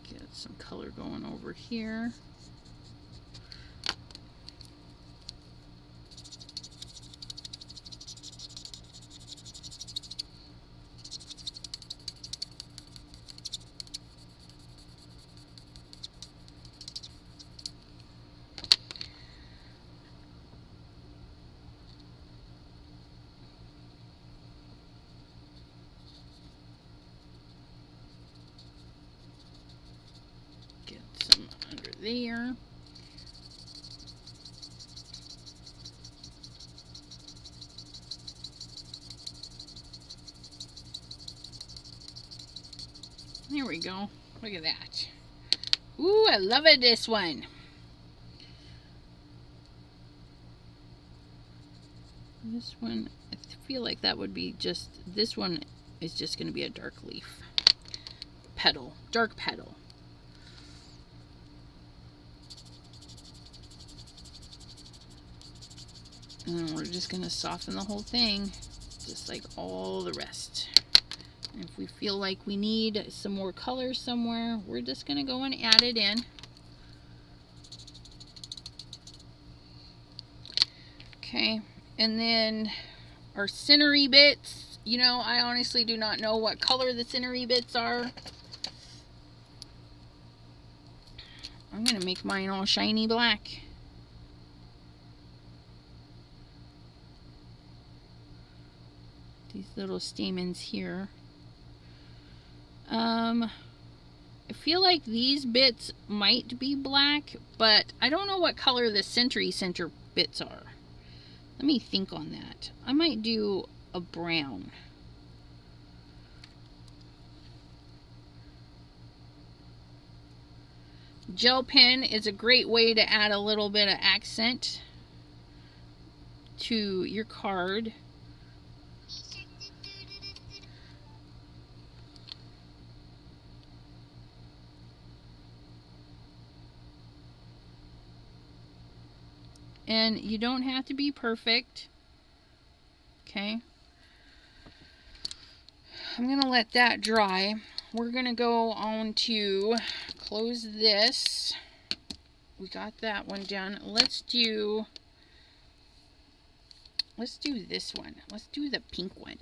Get some color going over here. There. There we go. Look at that. Ooh, I love it, this one. This one, I feel like that would be just, this one is just going to be a dark leaf. Petal, dark petal. And then we're just going to soften the whole thing, just like all the rest. And if we feel like we need some more color somewhere, we're just going to go and add it in. Okay, and then our centery bits, you know, I honestly do not know what color the centery bits are. I'm going to make mine all shiny black. These little stamens here. I feel like these bits might be black, but I don't know what color the center bits are. Let me think on that. I might do a brown. Gel pen is a great way to add a little bit of accent to your card. And you don't have to be perfect. Okay. I'm going to let that dry. We're going to go on to close this. We got that one done. Let's do this one. Let's do the pink one.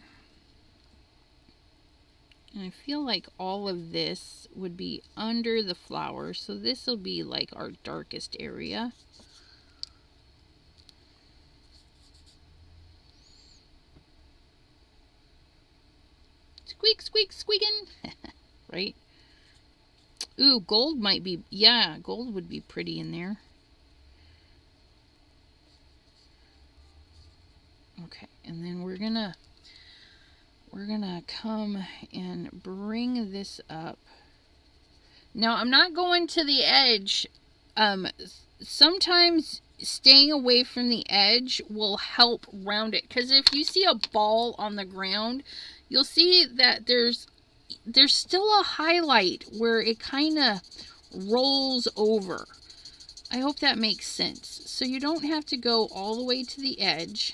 And I feel like all of this would be under the flower. So this will be like our darkest area. Squeak, squeak, squeaking. Right? Ooh, gold might be, yeah, gold would be pretty in there. Okay, and then we're gonna come and bring this up. Now, I'm not going to the edge. Sometimes staying away from the edge will help round it, because if you see a ball on the ground, you'll see that there's still a highlight where it kind of rolls over. I hope that makes sense. So you don't have to go all the way to the edge.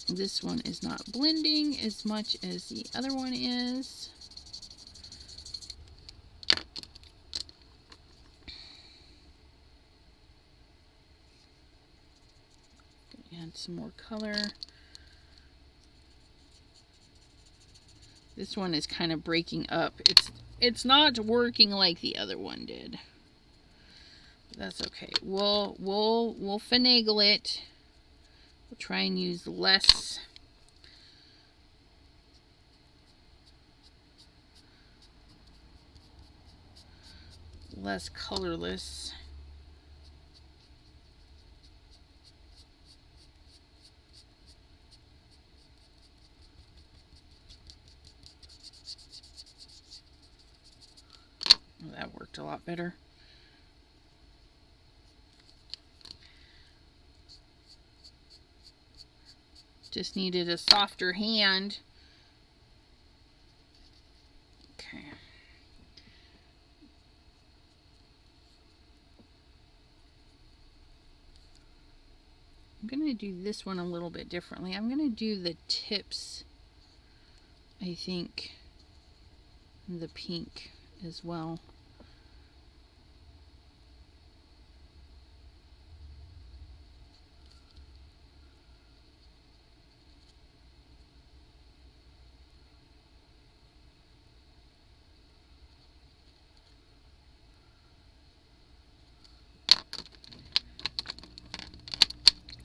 This one is not blending as much as the other one is. add some more color. This one is kind of breaking up. It's not working like the other one did. That's okay. We'll finagle it. We'll try and use less colorless. Oh, that worked a lot better. Just needed a softer hand. Okay. I'm going to do this one a little bit differently. I'm going to do the tips, I think, the pink as well.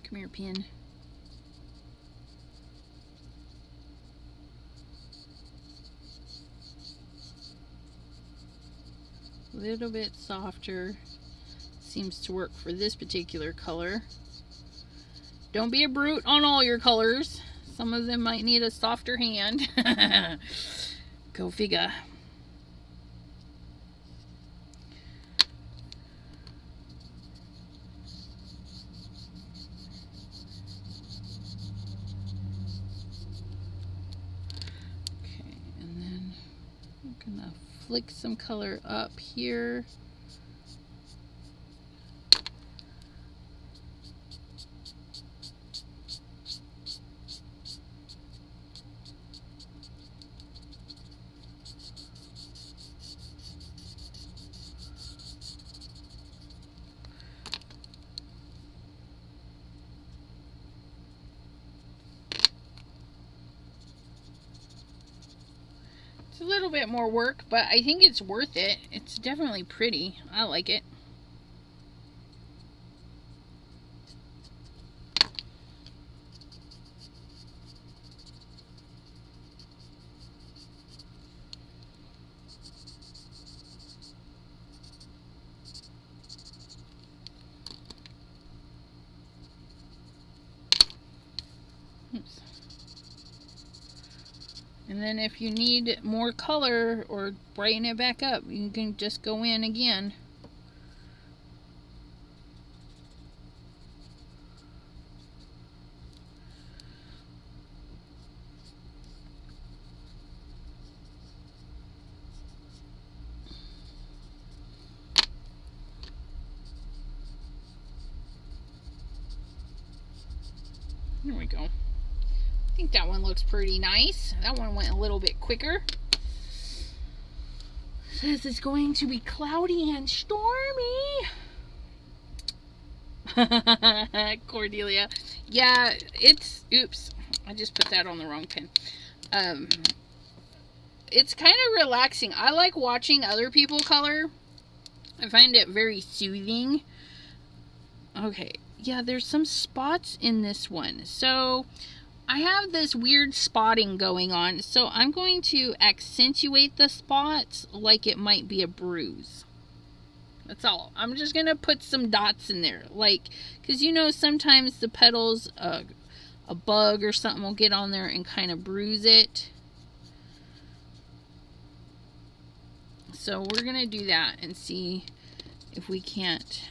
Come here, pin. A little bit softer seems to work for this particular color. Don't be a brute on all your colors. Some of them might need a softer hand. Go figure. Flick some color up here. A little bit more work, but I think it's worth it. It's definitely pretty. I like it. Oops. And then if you need more color or brighten it back up, you can just go in again. There we go. I think that one looks pretty nice. That one went a little bit quicker. Says it's going to be cloudy and stormy. Cordelia. Yeah, it's... Oops. I just put that on the wrong pen. It's kind of relaxing. I like watching other people color. I find it very soothing. Okay. Yeah, there's some spots in this one. So... I have this weird spotting going on, so I'm going to accentuate the spots like it might be a bruise. That's all. I'm just going to put some dots in there, like, because you know sometimes the petals, a bug or something will get on there and kind of bruise it. So we're going to do that and see if we can't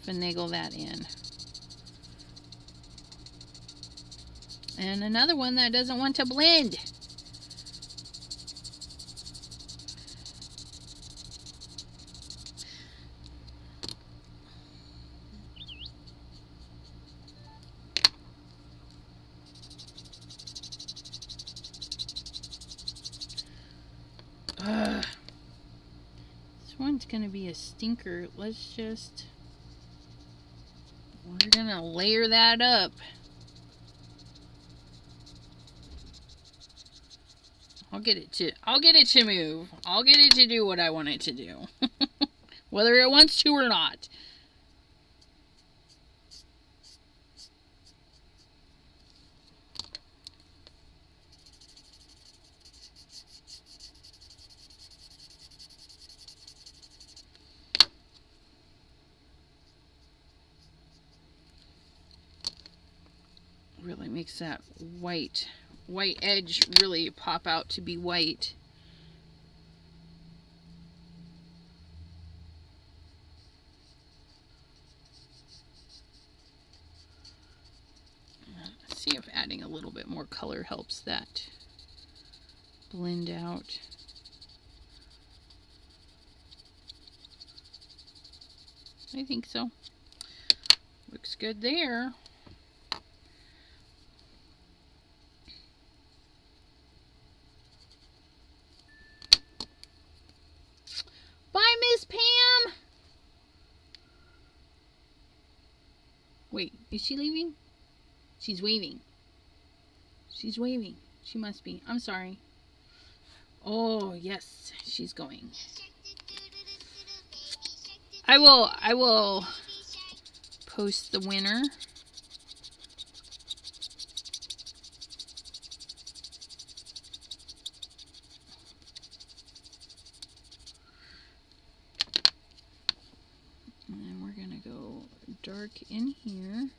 finagle that in. And another one that doesn't want to blend. This one's going to be a stinker. We're going to layer that up. I'll get it to move. I'll get it to do what I want it to do. Whether it wants to or not. Really makes that white edge really pop out to be white. Let's see if adding a little bit more color helps that blend out. I think so. Looks good there. Bye, Miss Pam! Wait, is she leaving? She's waving. She's waving. She must be. I'm sorry. Oh, yes, she's going. I will post the winner. And then we're going to go dark in here.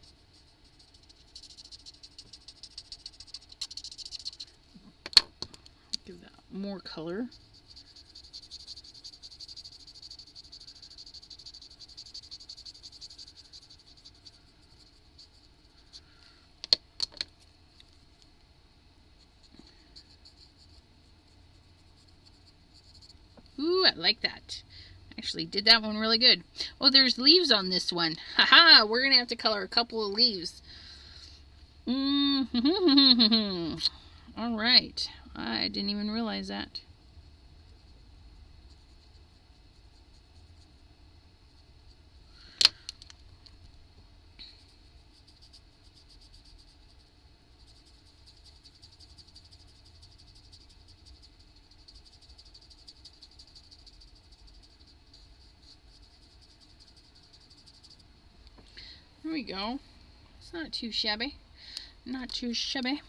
Give that more color. Ooh, I like that. Actually did that one really good. Oh, there's leaves on this one. Haha, we're gonna have to color a couple of leaves. All right, I didn't even realize that. There we go. It's not too shabby. Not too shabby.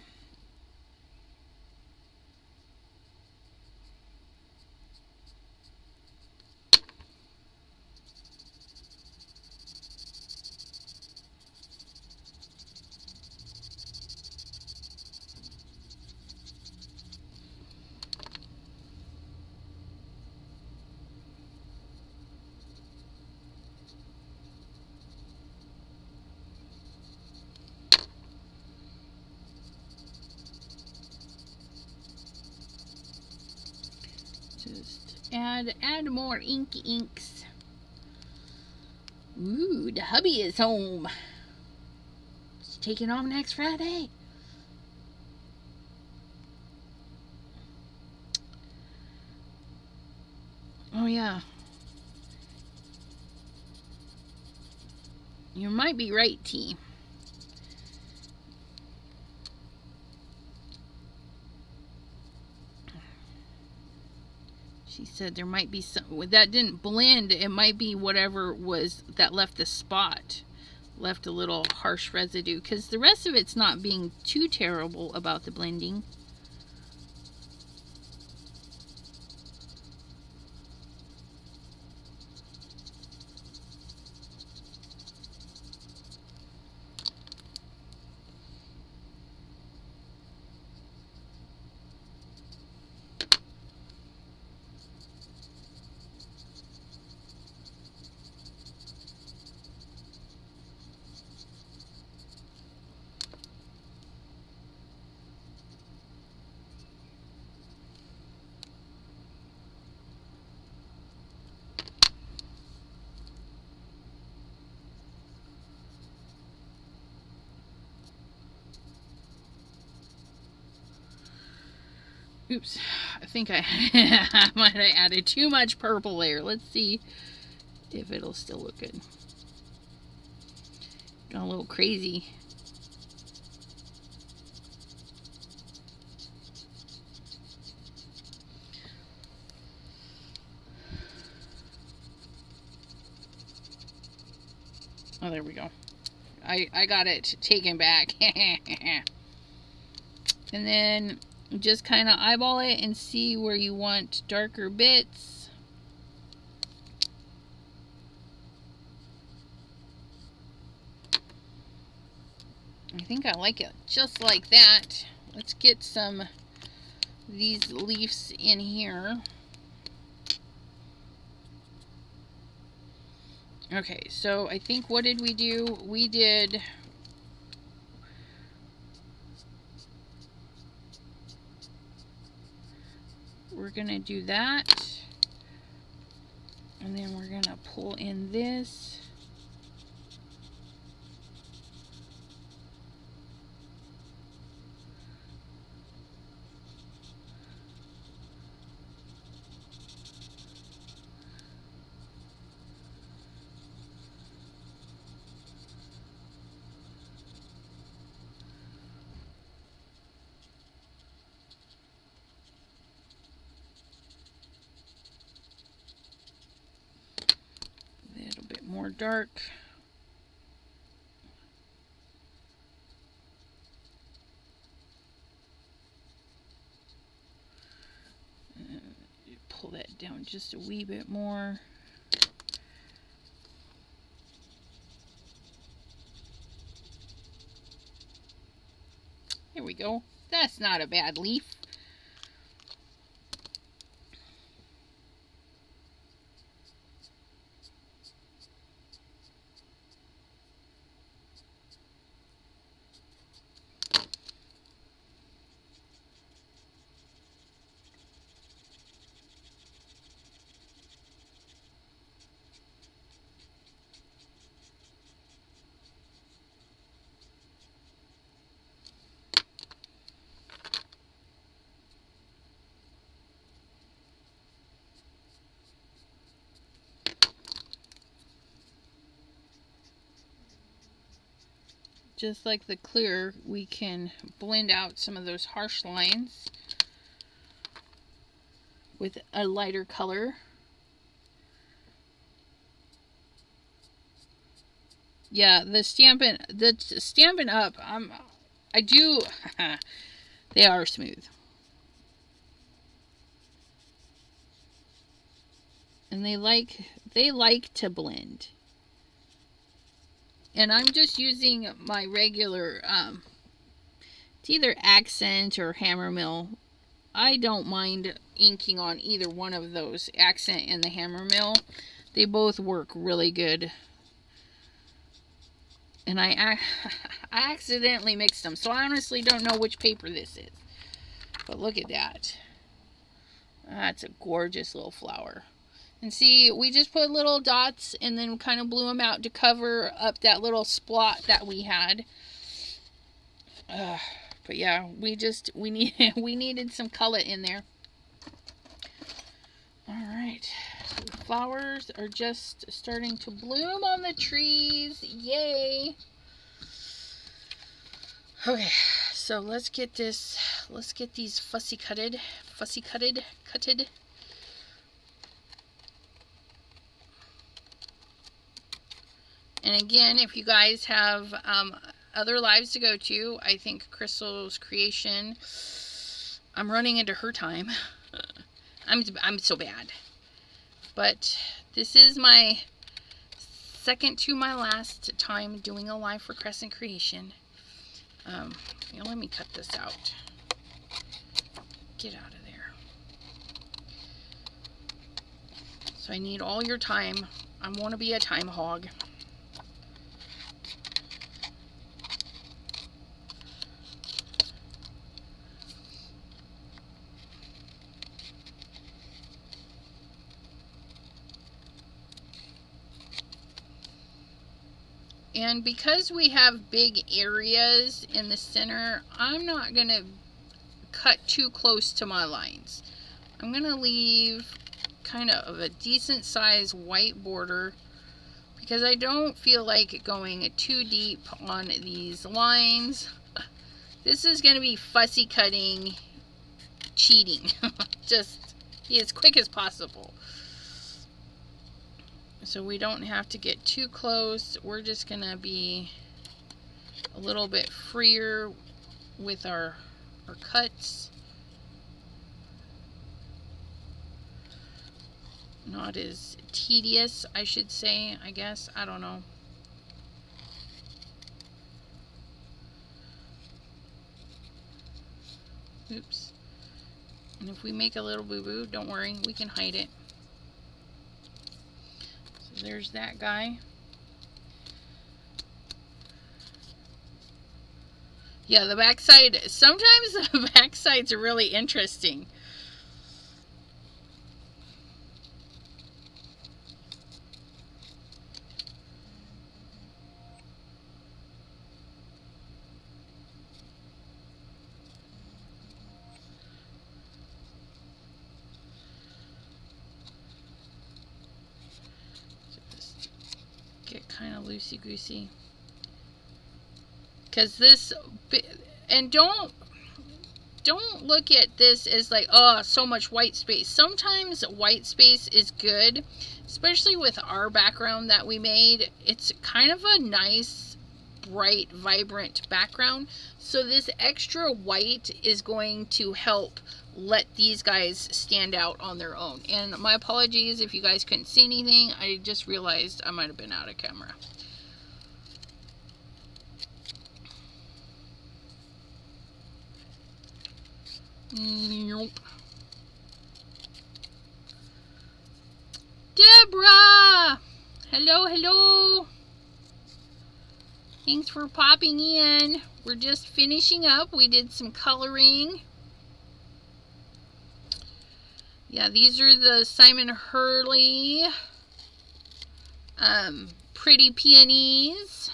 Just add more inks. Ooh, the hubby is home. She's taking home next Friday. Oh yeah. You might be right, T. She said there might be some that didn't blend. It might be whatever was that left the spot, left a little harsh residue, because the rest of it's not being too terrible about the blending. Oops, I think I might have added too much purple there. Let's see if it'll still look good. Got a little crazy. there we go. I got it taken back. And then just kind of eyeball it and see where you want darker bits. I think I like it just like that. Let's get some of these leaves in here. Okay, so I think, what did we do? We did... We're gonna do that. And then we're gonna pull in this. More dark. Pull that down just a wee bit more. Here we go. That's not a bad leaf. Just like the clear, we can blend out some of those harsh lines with a lighter color. Yeah, the Stampin' Up, I do, they are smooth. And they like to blend. And I'm just using my regular, it's either Accent or Hammer Mill. I don't mind inking on either one of those, Accent and the Hammer Mill. They both work really good. And I accidentally mixed them, so I honestly don't know which paper this is. But look at that. That's a gorgeous little flower. And see, we just put little dots and then kind of blew them out to cover up that little splot that we had. But yeah, we needed some color in there. All right, so the flowers are just starting to bloom on the trees. Yay! Okay, so let's get these fussy cutted. And again, if you guys have other lives to go to, I think Crystal's creation, I'm running into her time. I'm so bad. But this is my second to my last time doing a live for Crescent Creation. Let me cut this out. Get out of there. So I need all your time. I want to be a time hog. And because we have big areas in the center, I'm not going to cut too close to my lines. I'm going to leave kind of a decent size white border because I don't feel like going too deep on these lines. This is going to be fussy cutting, cheating. Just be as quick as possible. so we don't have to get too close. We're just gonna be a little bit freer with our cuts. Not as tedious, I should say, I guess. I don't know. Oops. And if we make a little boo-boo, don't worry, we can hide it. So there's that guy. Yeah, the backside, sometimes the backsides are really interesting. Just get kind of loosey-goosey. Because this, and don't look at this as like, oh, so much white space. Sometimes white space is good, especially with our background that we made. It's kind of a nice, bright, vibrant background. So this extra white is going to help let these guys stand out on their own. And my apologies if you guys couldn't see anything. I just realized I might have been out of camera. Nope. Deborah! Hello, hello. Thanks for popping in. We're just finishing up. We did some coloring. Yeah, these are the Simon Hurley Pretty Peonies.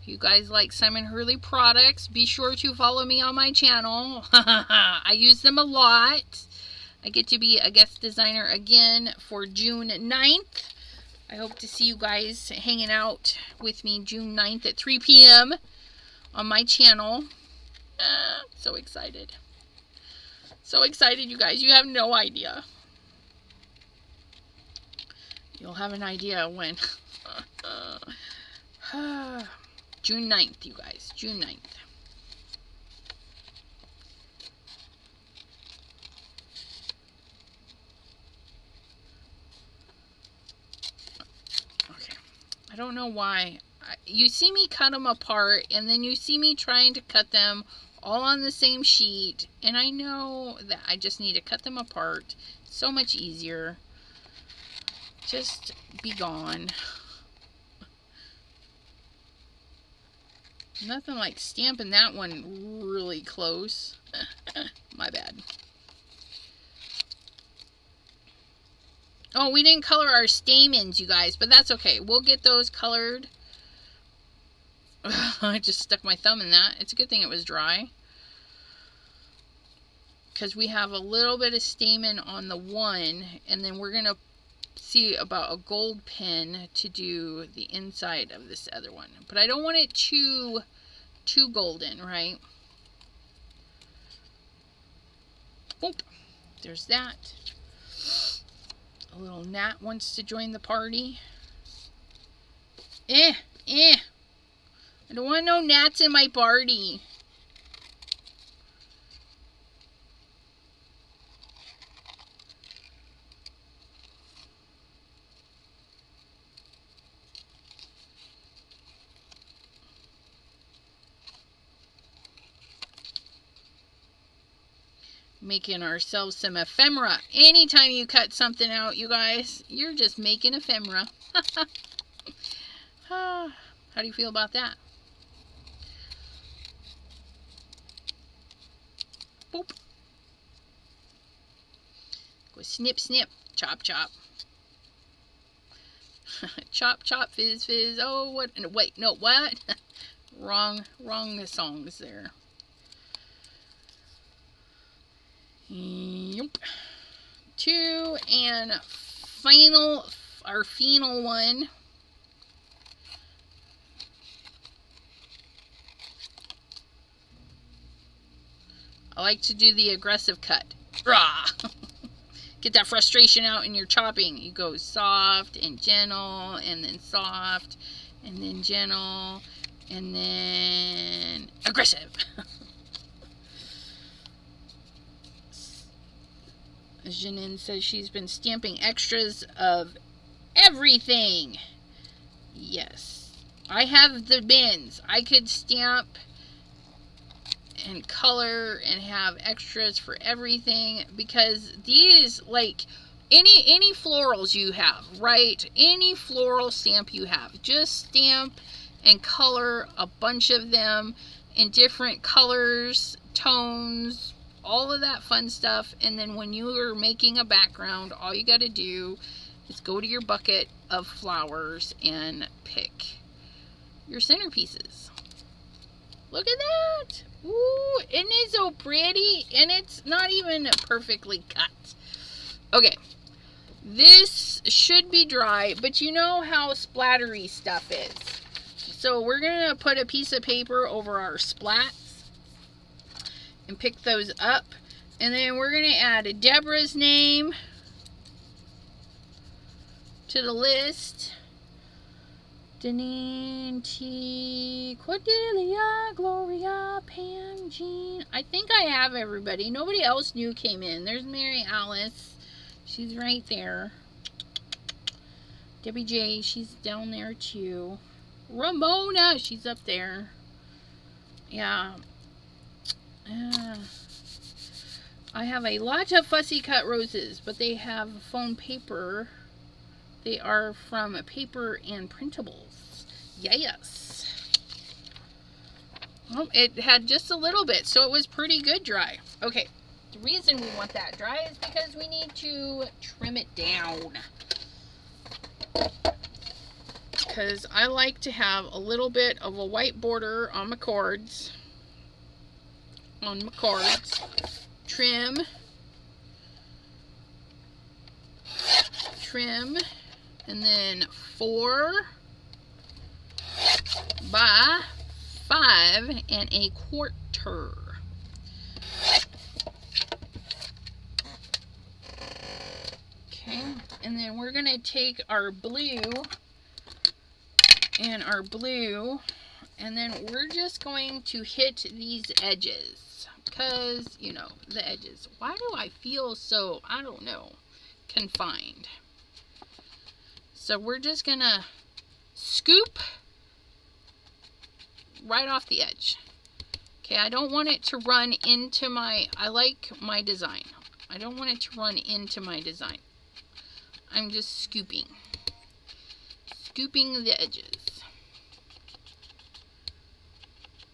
If you guys like Simon Hurley products, be sure to follow me on my channel. I use them a lot. I get to be a guest designer again for June 9th. I hope to see you guys hanging out with me June 9th at 3 p.m. on my channel. So excited. So excited, you guys. You have no idea. You'll have an idea when. June 9th, you guys. June 9th. Okay. I don't know why. You see me cut them apart, and then you see me trying to cut them all on the same sheet. And I know that I just need to cut them apart. So much easier. Just be gone. Nothing like stamping that one really close. My bad. Oh, we didn't color our stamens, you guys, but that's okay. We'll get those colored. I just stuck my thumb in that. It's a good thing it was dry. Because we have a little bit of stamen on the one, and then we're going to see about a gold pen to do the inside of this other one. But I don't want it too golden, right? Oop, there's that. A little gnat wants to join the party. I don't want no gnats in my party. Making ourselves some ephemera. Anytime you cut something out, you guys, you're just making ephemera. How do you feel about that? Boop. Go snip, snip. Chop, chop. Chop, chop, fizz, fizz. Oh, what? Wait, no, what? wrong songs there. Yep. 2 and our final one. I like to do the aggressive cut. Rah! get that frustration out in your chopping. You go soft and gentle, and then soft, and then gentle, and then aggressive. Janine says she's been stamping extras of everything. Yes. I have the bins. I could stamp and color and have extras for everything, because these, like, any florals you have, right? Any floral stamp you have, just stamp and color a bunch of them in different colors, tones, all of that fun stuff. And then when you are making a background, all you got to do is go to your bucket of flowers and pick your centerpieces. Look at that. Ooh, isn't it so pretty? And it's not even perfectly cut. Okay, this should be dry, but you know how splattery stuff is. So we're gonna put a piece of paper over our splats and pick those up. And then we're gonna add Deborah's name to the list. Deneen, T, Cordelia, Gloria, Pam, Jean. I think I have everybody. Nobody else new came in. There's Mary Alice. She's right there. Debbie J, she's down there too. Ramona, she's up there. Yeah. I have a lot of fussy cut roses, but they have foam paper. They are from Paper and Printables. Yes. Well, it had just a little bit, so it was pretty good dry. Okay, the reason we want that dry is because we need to trim it down. Because I like to have a little bit of a white border on my cards. Trim. And then 4 by 5 1/4. Okay, and then we're gonna take our blue, and then we're just going to hit these edges, because, you know, the edges. Why do I feel so, I don't know, confined? So we're just gonna scoop right off the edge. Okay, I don't want it to run into my, I like my design. I don't want it to run into my design. I'm just scooping the edges.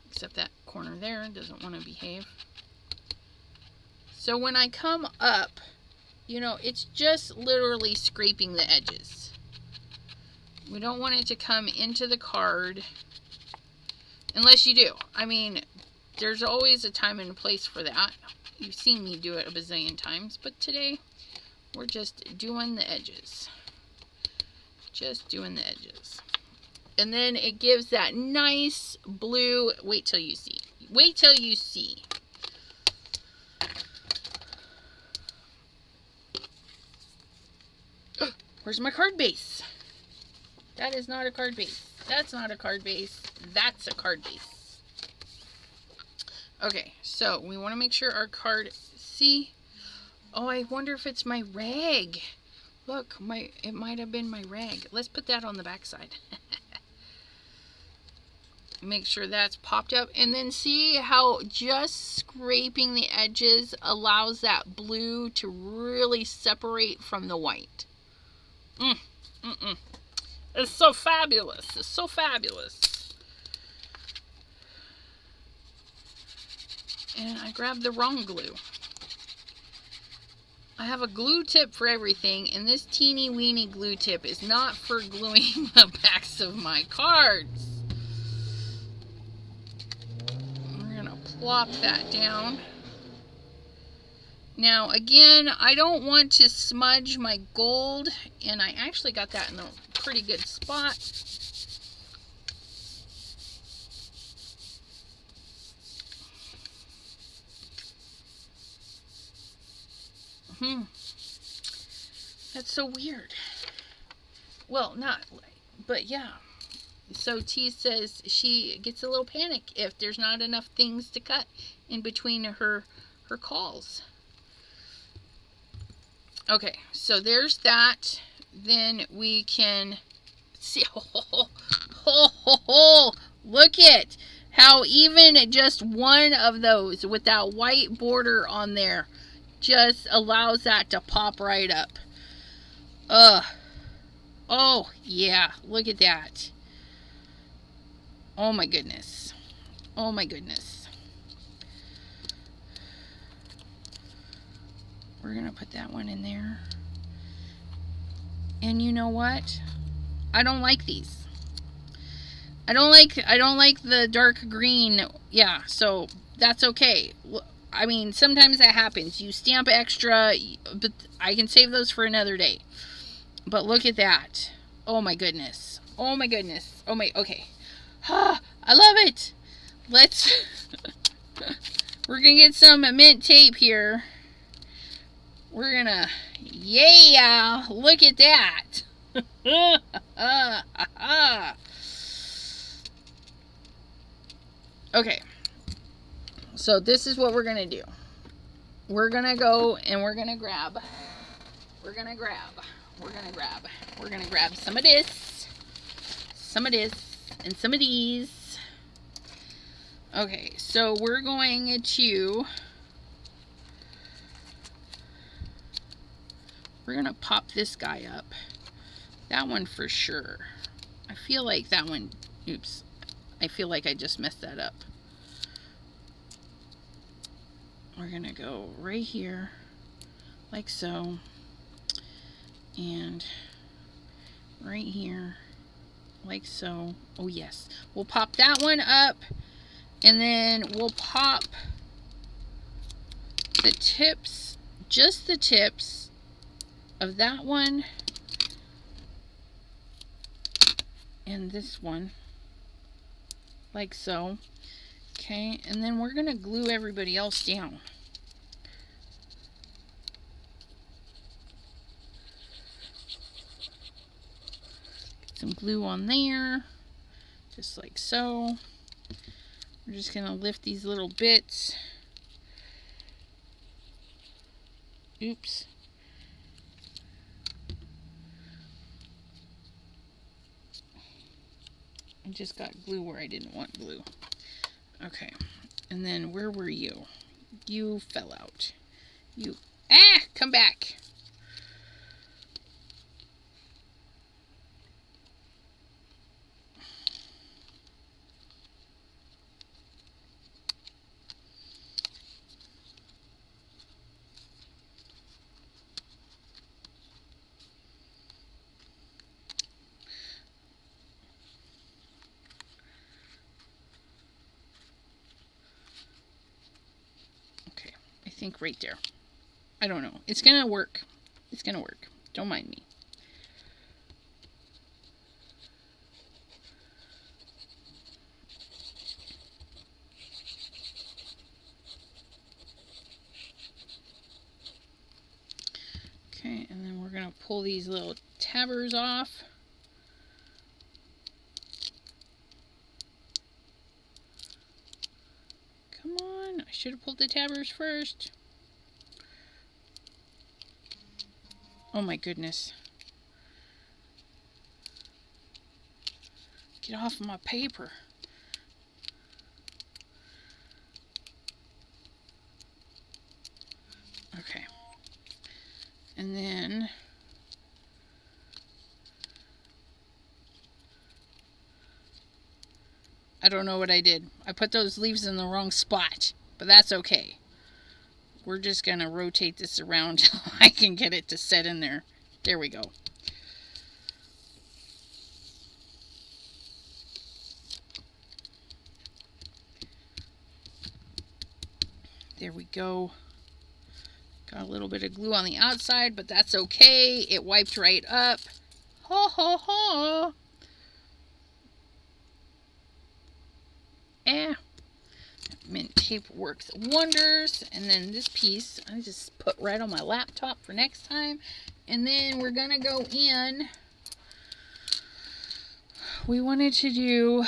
Except that corner there doesn't want to behave. So when I come up, you know, it's just literally scraping the edges. We don't want it to come into the card, unless you do. I mean, there's always a time and a place for that. You've seen me do it a bazillion times, but today we're just doing the edges. Just doing the edges. And then it gives that nice blue, wait till you see. Wait till you see. Where's my card base? That is not a card base. That's not a card base. That's a card base. Okay, so we want to make sure our card, see? Oh, I wonder if it's my rag. Look, it might have been my rag. Let's put that on the back side. Make sure that's popped up. And then see how just scraping the edges allows that blue to really separate from the white. It's so fabulous. It's so fabulous. And I grabbed the wrong glue. I have a glue tip for everything, and this teeny weeny glue tip is not for gluing the backs of my cards. We're gonna plop that down. Now, again, I don't want to smudge my gold, and I actually got that in a pretty good spot. That's so weird. Well, not, but yeah. So T says she gets a little panic if there's not enough things to cut in between her calls. Okay, so there's that. Then we can see. Look at how even just one of those with that white border on there just allows that to pop right up. Oh, yeah. Look at that. Oh, my goodness. Oh, my goodness. We're going to put that one in there. And you know what? I don't like these. I don't like the dark green. Yeah, so that's okay. I mean, sometimes that happens. You stamp extra, but I can save those for another day. But look at that. Oh my goodness. Oh my goodness. Oh my, okay. I love it. Let's, we're going to get some mint tape here. We're going to, yeah, look at that. Okay. So this is what we're going to do. We're going to go and we're going to grab some of this, and some of these. Okay, so we're going to pop this guy up. That one for sure. I feel like that one, oops, I feel like I just messed that up. We're going to go right here, like so, and right here, like so. Oh yes, we'll pop that one up, and then we'll pop the tips, just the tips of that one and this one, like so. Okay, and then we're going to glue everybody else down. Get some glue on there, just like so. We're just going to lift these little bits. Oops. I just got glue where I didn't want glue. Okay, and then where were you? You fell out. You, come back. I think right there. I don't know. It's gonna work. It's gonna work. Don't mind me. Okay, and then we're gonna pull these little tabbers off. Come on, I should have pulled the tabbers first. Oh my goodness. Get off of my paper. Okay. And then I don't know what I did. I put those leaves in the wrong spot, but that's okay. We're just going to rotate this around till I can get it to set in there. There we go. There we go. Got a little bit of glue on the outside, but that's okay. It wiped right up. Ha ha ha. Mint tape works wonders. And then this piece I just put right on my laptop for next time. And then we're gonna go in. We wanted to do,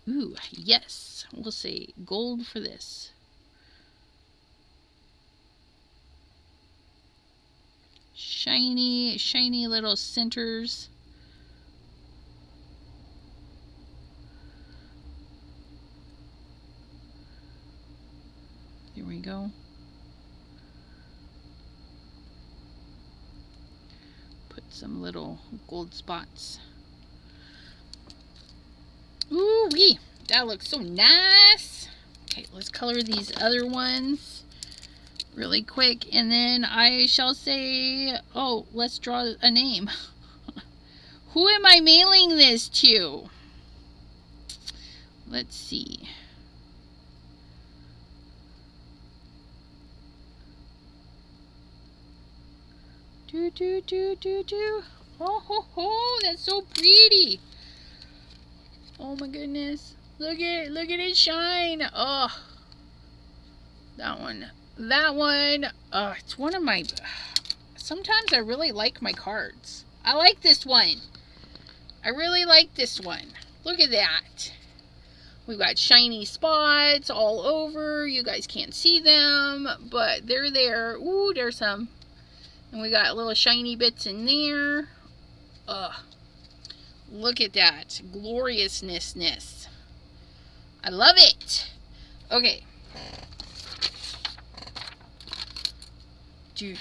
ooh, yes, we'll say gold for this. Shiny, shiny little centers. There we go. Put some little gold spots. Ooh wee, that looks so nice. Okay, let's color these other ones really quick, and then I shall say, oh, let's draw a name. Who am I mailing this to? Let's see. Oh ho ho, that's so pretty. Oh my goodness. Look at it shine. Oh. That one. It's one of my, sometimes I really like my cards. I like this one. I really like this one. Look at that. We've got shiny spots all over. You guys can't see them, but they're there. Ooh, there's some. And we got little shiny bits in there. Ugh. Look at that. Gloriousness. I love it. Okay. Do.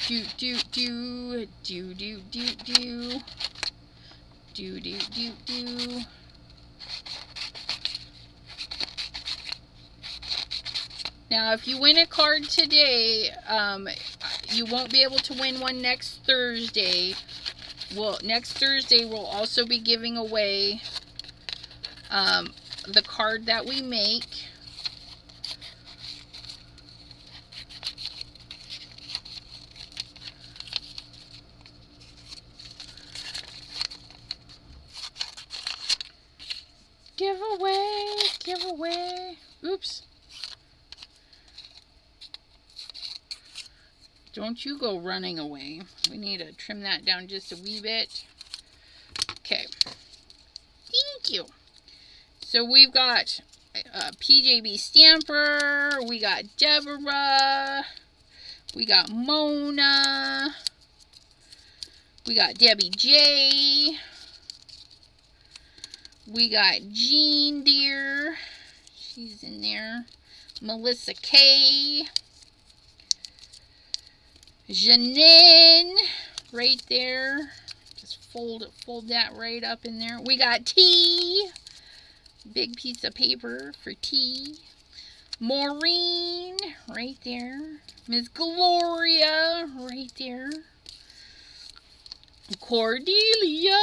Now, if you win a card today, you won't be able to win one next Thursday. Well, next Thursday we'll also be giving away the card that we make. Giveaway. Oops. Don't you go running away. We need to trim that down just a wee bit. Okay. Thank you. So we've got PJB Stamper. We got Deborah. We got Mona. We got Debbie J. We got Jean Deer. She's in there. Melissa K. Janine, right there. Just fold that right up in there. We got T. Big piece of paper for T. Maureen, right there. Miss Gloria, right there. Cordelia.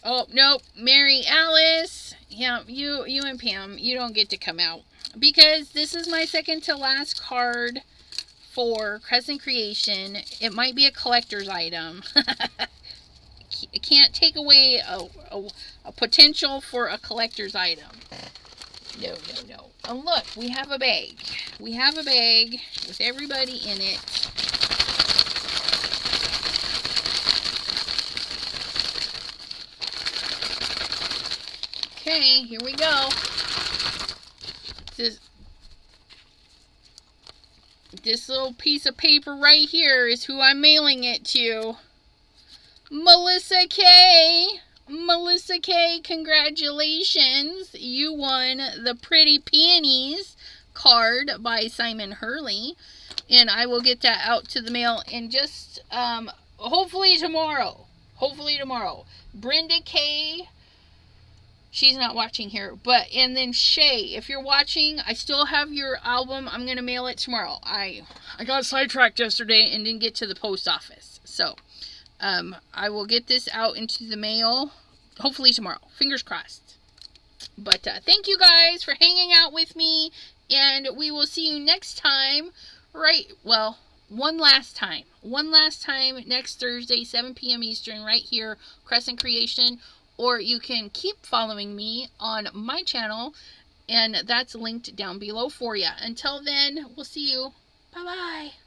Oh, nope. Mary Alice. Yeah, you and Pam, you don't get to come out. Because this is my second to last card for Crescent Creation. It might be a collector's item. It can't take away a potential for a collector's item. No. And look, we have a bag. We have a bag with everybody in it. Okay, here we go. This little piece of paper right here is who I'm mailing it to. Melissa K. Melissa K, congratulations. You won the Pretty Peonies card by Simon Hurley. And I will get that out to the mail in just, hopefully tomorrow. Brenda K. She's not watching here, but, and then Shay, if you're watching, I still have your album. I'm going to mail it tomorrow. I got sidetracked yesterday and didn't get to the post office. So, I will get this out into the mail, hopefully tomorrow. Fingers crossed. But, thank you guys for hanging out with me, and we will see you next time, one last time next Thursday, 7 p.m. Eastern, right here, Crescent Creation. Or you can keep following me on my channel, and that's linked down below for you. Until then, we'll see you. Bye-bye.